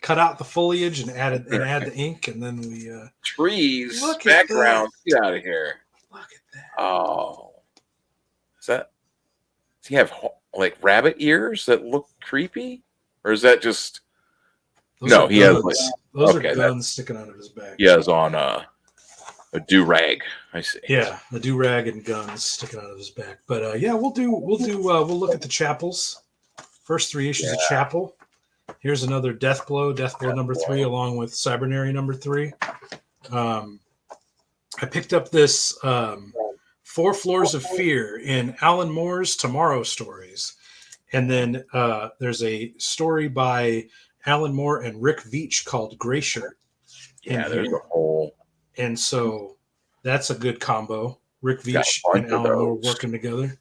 Cut out the foliage and add the ink, and then we trees, look at background. that. Get out of here. Look at that. Oh, is that? Does he have like rabbit ears that look creepy, or is that just? Those No, are he has guns. like. Those Okay, are guns sticking out of his back. He has on a do rag. I see. Yeah, a do rag and guns sticking out of his back. But yeah, we'll look at the chapels. First 3 issues of Chapel. Here's another Death Blow number 3, along with Cybernary number 3. I picked up this 4 Floors of Fear in Alan Moore's Tomorrow Stories. And then there's a story by Alan Moore and Rick Veitch called Gray Shirt. Yeah, there's a whole. And so that's a good combo. Rick Veitch and Alan Moore working together.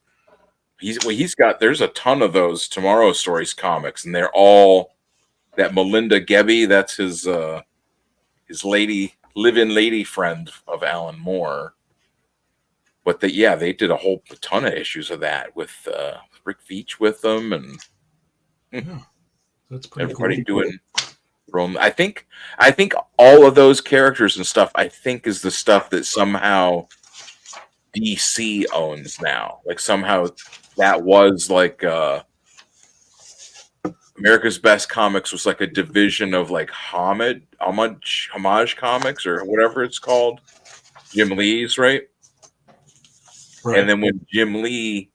There's a ton of those Tomorrow Stories comics, and they're all that Melinda Gebbie, that's his live-in lady friend of Alan Moore. But they did a whole ton of issues of that with Rick Veitch with them, and that's pretty everybody cool. doing Rome. I think all of those characters and stuff, I think, is the stuff that somehow DC owns now. Like somehow that was like America's Best Comics was like a division of like homage comics or whatever it's called. Jim Lee's, right? And then when Jim Lee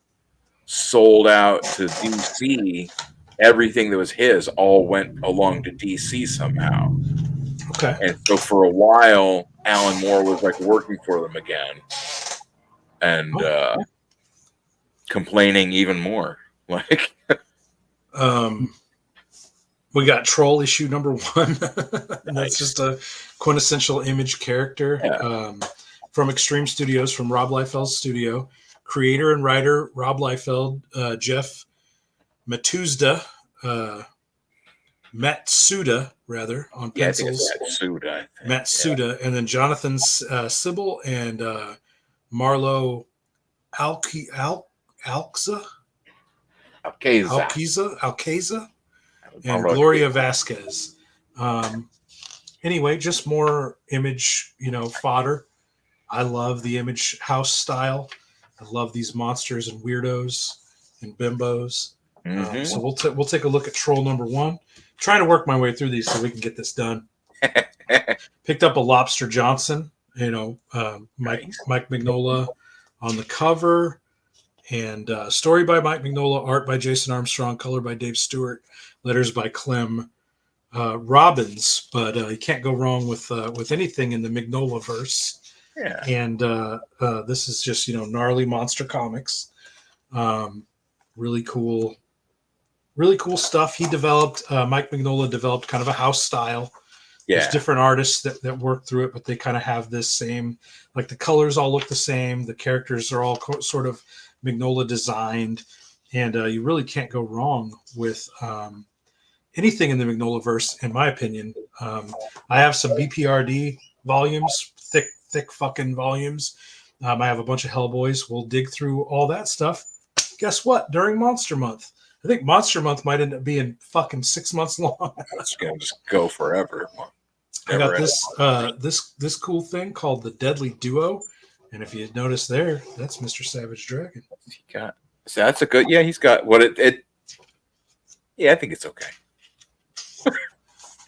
sold out to DC, everything that was his all went along to DC somehow. Okay. And so for a while, Alan Moore was like working for them again, and complaining even more. Like, we got Troll issue number 1. And that's just a quintessential Image character from Extreme Studios, from Rob Liefeld's studio. Creator and writer Rob Liefeld, Jeff Matsuda, on pencils. Matsuda, and then Jonathan Sybil and Marlo Alceza, and Gloria Vasquez. Anyway, just more Image, fodder. I love the Image house style. I love these monsters and weirdos and bimbos. So we'll take a look at Troll number 1. Trying to work my way through these so we can get this done. Picked up a Lobster Johnson, Mike Mignola on the cover, and story by Mike Mignola, art by Jason Armstrong, color by Dave Stewart, letters by Clem Robbins. But you can't go wrong with anything in the Mignola verse. Yeah. And this is just gnarly monster comics. Really cool stuff. He developed, Mike Mignola developed kind of a house style. There's different artists that work through it, but they kind of have this same, like the colors all look the same. The characters are all sort of Mignola designed, and you really can't go wrong with anything in the Mignola verse, in my opinion. I have some BPRD volumes, thick fucking volumes. I have a bunch of Hellboys. We'll dig through all that stuff. Guess what? During Monster Month. I think Monster Month might end up being fucking 6 months long. It's gonna just go forever. I got this cool thing called the Deadly Duo, and if you notice there, that's Mr. Savage Dragon. So that's a good. Yeah, he's got what it. Yeah, I think it's okay.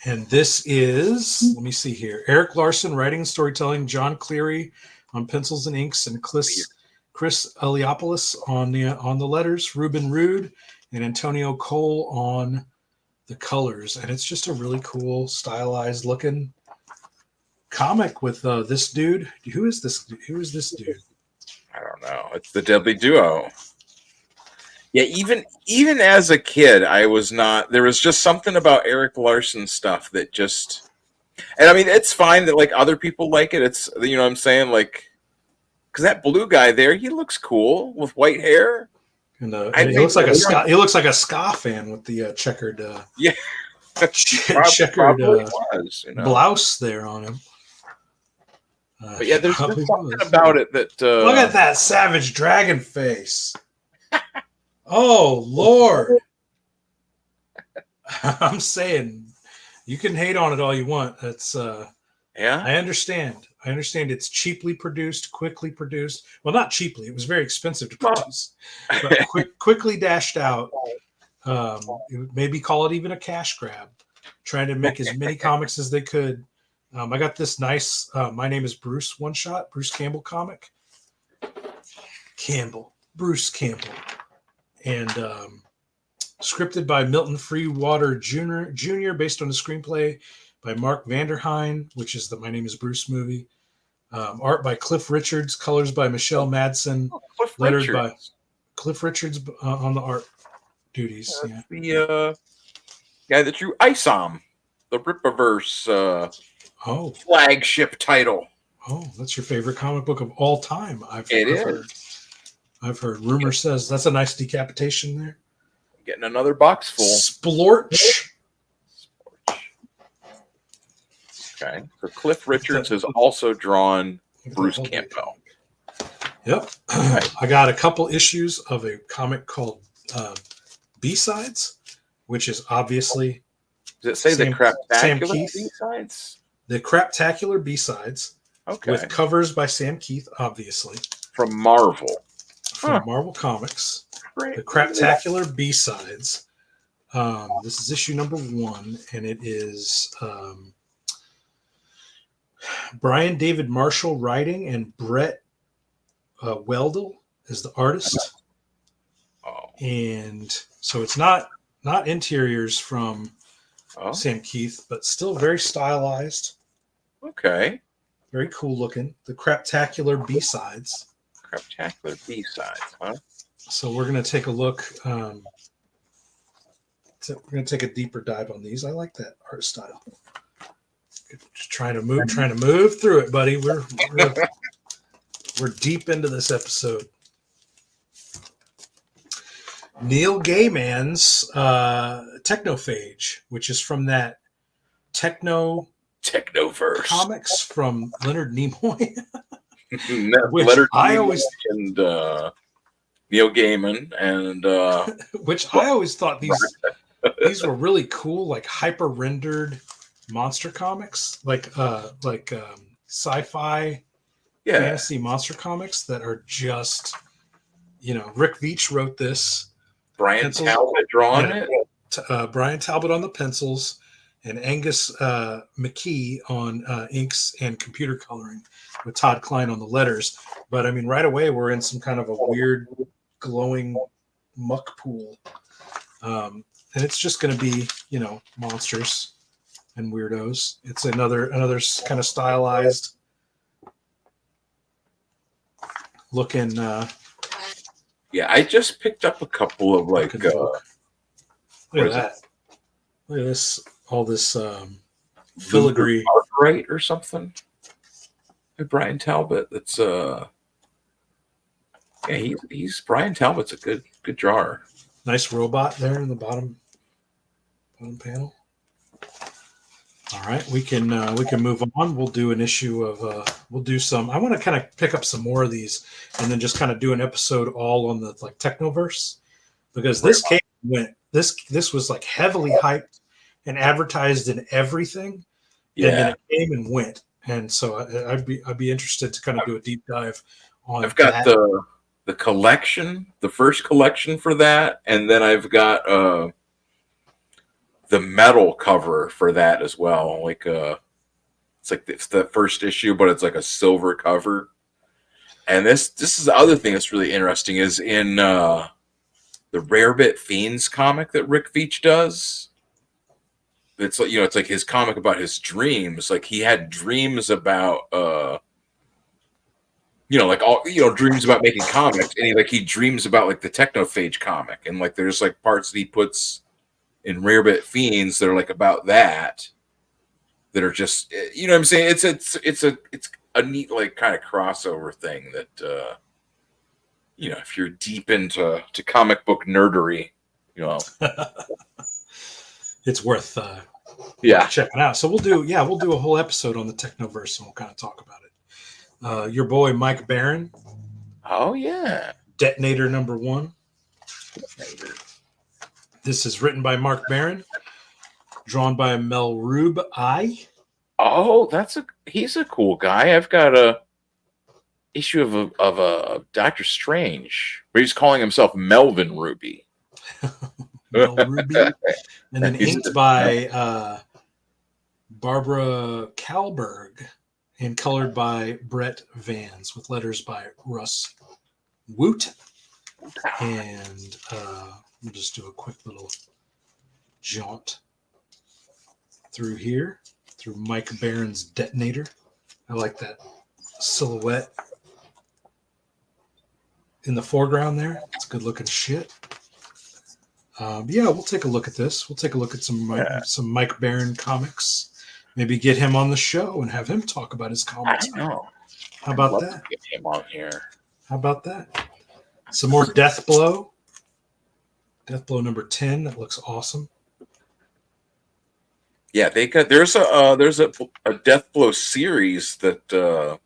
And this is, let me see here, Eric Larson writing and storytelling, John Cleary on pencils and inks, and Chris Eliopoulos on the letters, Ruben Rude and Antonio Cole on the colors. And it's just a really cool, stylized looking comic with this dude. Who is this dude? I don't know. It's the Deadly Duo. Yeah, even as a kid, I was not. There was just something about Eric Larson stuff that just. And I mean, it's fine that like other people like it. It's what I'm saying, like, because that blue guy there, he looks cool with white hair. And he looks like a ska fan with the checkered. Checkered blouse there on him. But yeah, there's Probably just something was. about it that Look at that savage dragon face. Oh Lord. I'm saying you can hate on it all you want. That's yeah. I understand. I understand it's cheaply produced, quickly produced. Well, not cheaply. It was very expensive to Well, produce, but quickly dashed out. Maybe call it even a cash grab, trying to make as many comics as they could. I got this nice My Name is Bruce one shot, Bruce Campbell comic. Bruce Campbell. And scripted by Milton Freewater Jr., based on a screenplay by Mark Vanderheijn, which is the My Name is Bruce movie. Art by Cliff Richards, colors by Michelle Madsen, Cliff lettered Richards. by Cliff Richards on the art duties. Yeah. The guy that drew Isom, the Rippaverse Oh, flagship title. oh, that's your favorite comic book of all time. I've heard. Rumor says that's a nice decapitation there. Getting another box full. Splorch. Okay. So Cliff Richards has also drawn Bruce Campbell. Yep. I got a couple issues of a comic called B-Sides, which is obviously Does it say Sam the Craptacular Keith. B-sides? The Craptacular B-Sides, Okay. with covers by Sam Keith, obviously. From Marvel. From Marvel Comics. Great. The Craptacular B-Sides. This is issue number 1, and it is Brian David Marshall writing, and Brett Weldel is the artist. Oh. And so it's not interiors from Sam Keith, but still very stylized. Okay. Very cool looking. The Craptacular B-Sides. Craptacular B-sides, huh? So we're going to take a look. We're going to take a deeper dive on these. I like that art style. Just trying to move through it, buddy. We're deep into this episode. Neil Gaiman's Technophage, which is from that Technoverse comics from Leonard Nimoy. Which Leonard I Nimoy always and Neil Gaiman and which I always thought these were really cool, like hyper rendered monster comics, like sci-fi fantasy monster comics that are just, Rick Veitch wrote this. Brian Talbot drawing it. Brian Talbot on the pencils, and Angus McKee on inks and computer coloring, with Todd Klein on the letters. But I mean, right away we're in some kind of a weird glowing muck pool, and it's just going to be monsters and weirdos. It's another kind of stylized looking. Yeah, I just picked up a couple of look at that. Look at this. All this filigree, right, or something. By Brian Talbot. That's he's Brian Talbot's a good drawer. Nice robot there in the bottom panel. All right, we can move on. We'll do an issue of we'll do some. I want to kind of pick up some more of these, and then just kind of do an episode all on the Technoverse, because this this was like heavily hyped and advertised in everything, and then it came and went. And so I'd be interested to kind of do a deep dive on. I've got the collection, the first collection for that, and then I've got the metal cover for that as well. Like it's the first issue, but it's like a silver cover. And this is the other thing that's really interesting is in the Rarebit Fiends comic that Rick Veitch does. It's like it's like his comic about his dreams. Like he had dreams about dreams about making comics, and he dreams about like the Technophage comic, and like there's like parts that he puts in Rarebit Fiends that are like about that are just what I'm saying. It's a neat like kind of crossover thing that if you're deep into comic book nerdery, it's worth checking out. So we'll do a whole episode on the Technoverse, and we'll kind of talk about it. Your boy Mike Barron, Oh yeah. Detonator number 1. This is written by Mark Barron, drawn by Mel Rube I. Oh, he's a cool guy. I've got a issue of a Doctor Strange where he's calling himself Melvin Ruby. Mel Ruby. And then He's- inked by Barbara Kalberg and colored by Brett Vans with letters by Russ Woot. And we'll just do a quick little jaunt through here, through Mike Barron's Detonator. I like that silhouette in the foreground there. It's good looking shit. Yeah, we'll take a look at this. We'll take a look at some Mike Barron comics. Maybe get him on the show and have him talk about his comics. I know. How about I'd love that? to get him on here. How about that? Some more Death Blow. Death Blow number 10. That looks awesome. Yeah, there's a Death Blow series that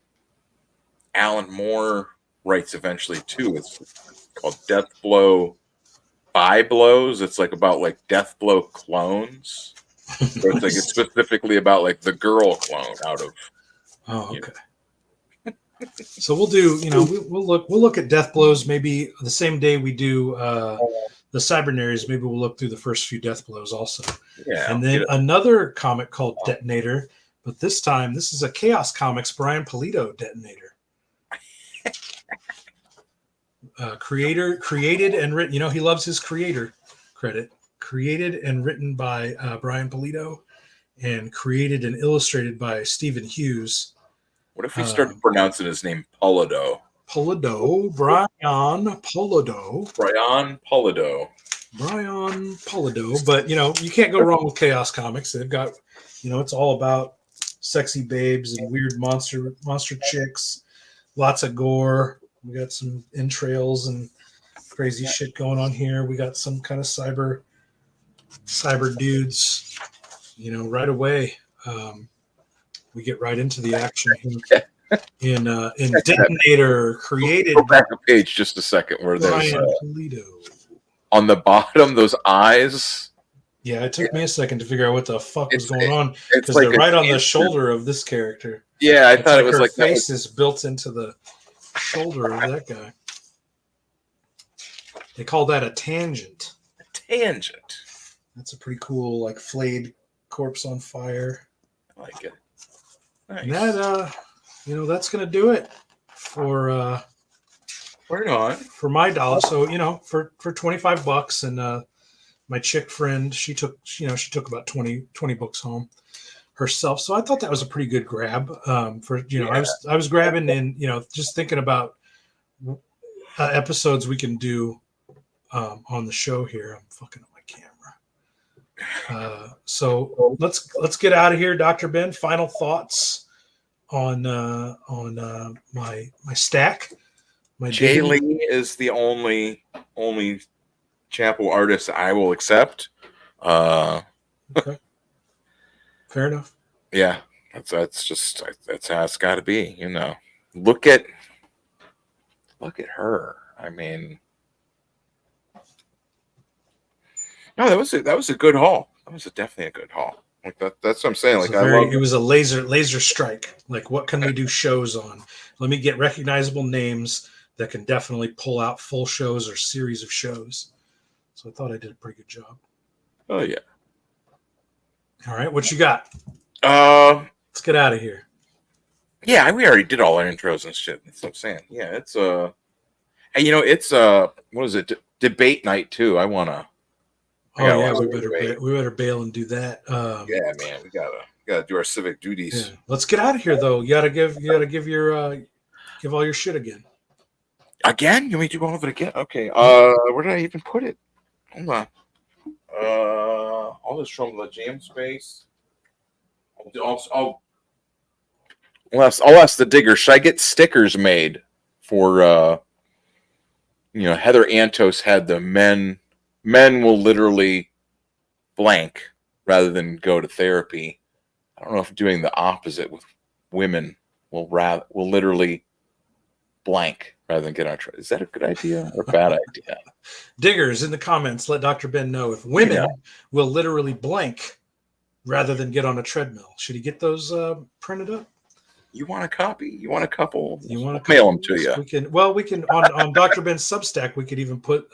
Alan Moore writes eventually too. It's called Death Blow by Blows. It's like about like Death Blow clones. So it's like it's specifically about like the girl clone out of. Oh, okay. So we'll do, we'll look at Death Blows maybe the same day we do the Cybernaries. Maybe we'll look through the first few Death Blows also. Yeah. And then another comic called Detonator, but this time this is a Chaos Comics Brian Pulido Detonator. Created and written. He loves his creator credit. Created and written by Brian Pulido, and created and illustrated by Stephen Hughes. What if we started pronouncing his name Pulido? Brian Pulido. Brian Pulido. But you can't go wrong with Chaos Comics. They've got, it's all about sexy babes and weird monster chicks, lots of gore. We got some entrails and crazy shit going on here. We got some kind of cyber dudes, right away. We get right into the action here. In Detonator, created Go back a page just a second where there's Brian Pulido. On the bottom, those eyes. Yeah, it took me a second to figure out what the fuck was going on, It's because like they're right on the shoulder of this character. Yeah, I thought it was her like face is built into the shoulder of that guy. They call that a tangent. Tangent. That's a pretty cool, like, flayed corpse on fire. I like it. Nice. And that, that's gonna do it for right on for my dollar. So for $25, and my chick friend, she took about 20 books home herself. So I thought that was a pretty good grab. I was grabbing and just thinking about episodes we can do on the show here. I'm fucking up my camera. So let's get out of here, Dr. Ben. Final thoughts on my stack. Jay Lee is the only Chapel artist I will accept. Okay. Fair enough. Yeah, that's how it's got to be. Look at her. I mean, no, that was a good haul. That was definitely a good haul. Like that's what I'm saying. Like it was a laser strike. Like, what can we do shows on? Let me get recognizable names that can definitely pull out full shows or series of shows. So I thought I did a pretty good job. Oh yeah. All right, what you got? Let's get out of here. Yeah, we already did all our intros and shit. That's what I'm saying. Yeah, it's it's what is it? Debate night too. I wanna. Oh yeah, we better bail and do that. Yeah, man, we gotta do our civic duties. Yeah. Let's get out of here though. You gotta give your give all your shit again. Again? You want me to do all of it again? Okay. Where did I even put it? Hold on. All this from the jam space. I'll ask the digger. Should I get stickers made for Heather Antos had the men will literally blank rather than go to therapy. I don't know if doing the opposite with women will literally blank rather than get on a treadmill. Is that a good idea or a bad idea? Diggers in the comments, let Dr. Ben know if women Yeah. will literally blank rather than get on a treadmill. Should he get those printed up? You want a copy? You want a couple? You want to mail them to you? We can on Dr. Ben's Substack. We could even put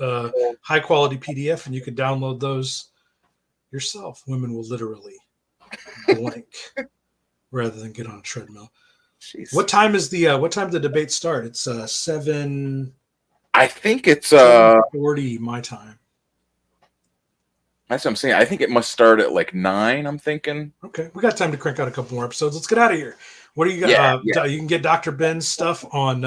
high quality PDF, and you could download those yourself. Women will literally blank rather than get on a treadmill. Jeez. What time is the debate start? It's 7. I think it's 7:40 my time. That's what I'm saying. I think it must start at like 9. I'm thinking. Okay, we got time to crank out a couple more episodes. Let's get out of here. What do you got? Yeah. You can get Dr. Ben's stuff on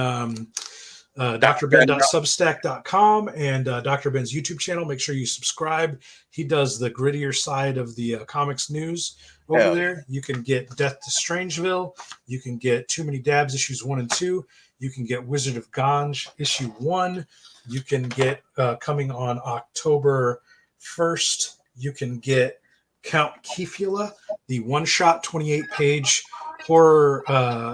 drben.substack.com and Dr. Ben's YouTube channel. Make sure you subscribe. He does the grittier side of the comics news over there. You can get Death to Strangeville. You can get Too Many Dabs issues 1 and 2. You can get Wizard of Ganj issue 1. You can get coming on October 1st. You can get Count Kefula, the one-shot 28-page horror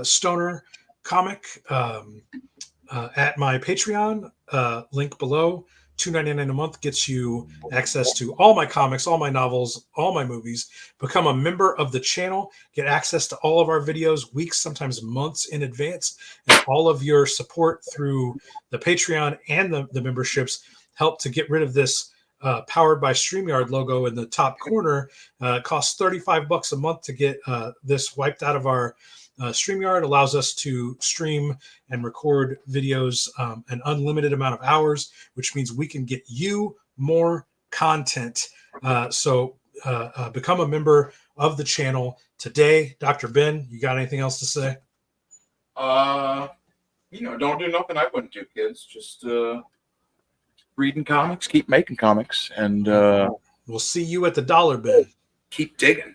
stoner comic at my Patreon. Link below. $2.99 a month gets you access to all my comics, all my novels, all my movies. Become a member of the channel. Get access to all of our videos weeks, sometimes months in advance. And all of your support through the Patreon and the memberships help to get rid of this powered by StreamYard logo in the top corner. It costs $35 a month to get this wiped out of our StreamYard. Allows us to stream and record videos an unlimited amount of hours, which means we can get you more content. So become a member of the channel today. Dr. Ben, you got anything else to say? Don't do nothing I wouldn't do, kids. Just reading comics, keep making comics, and We'll see you at the dollar bin. keep digging.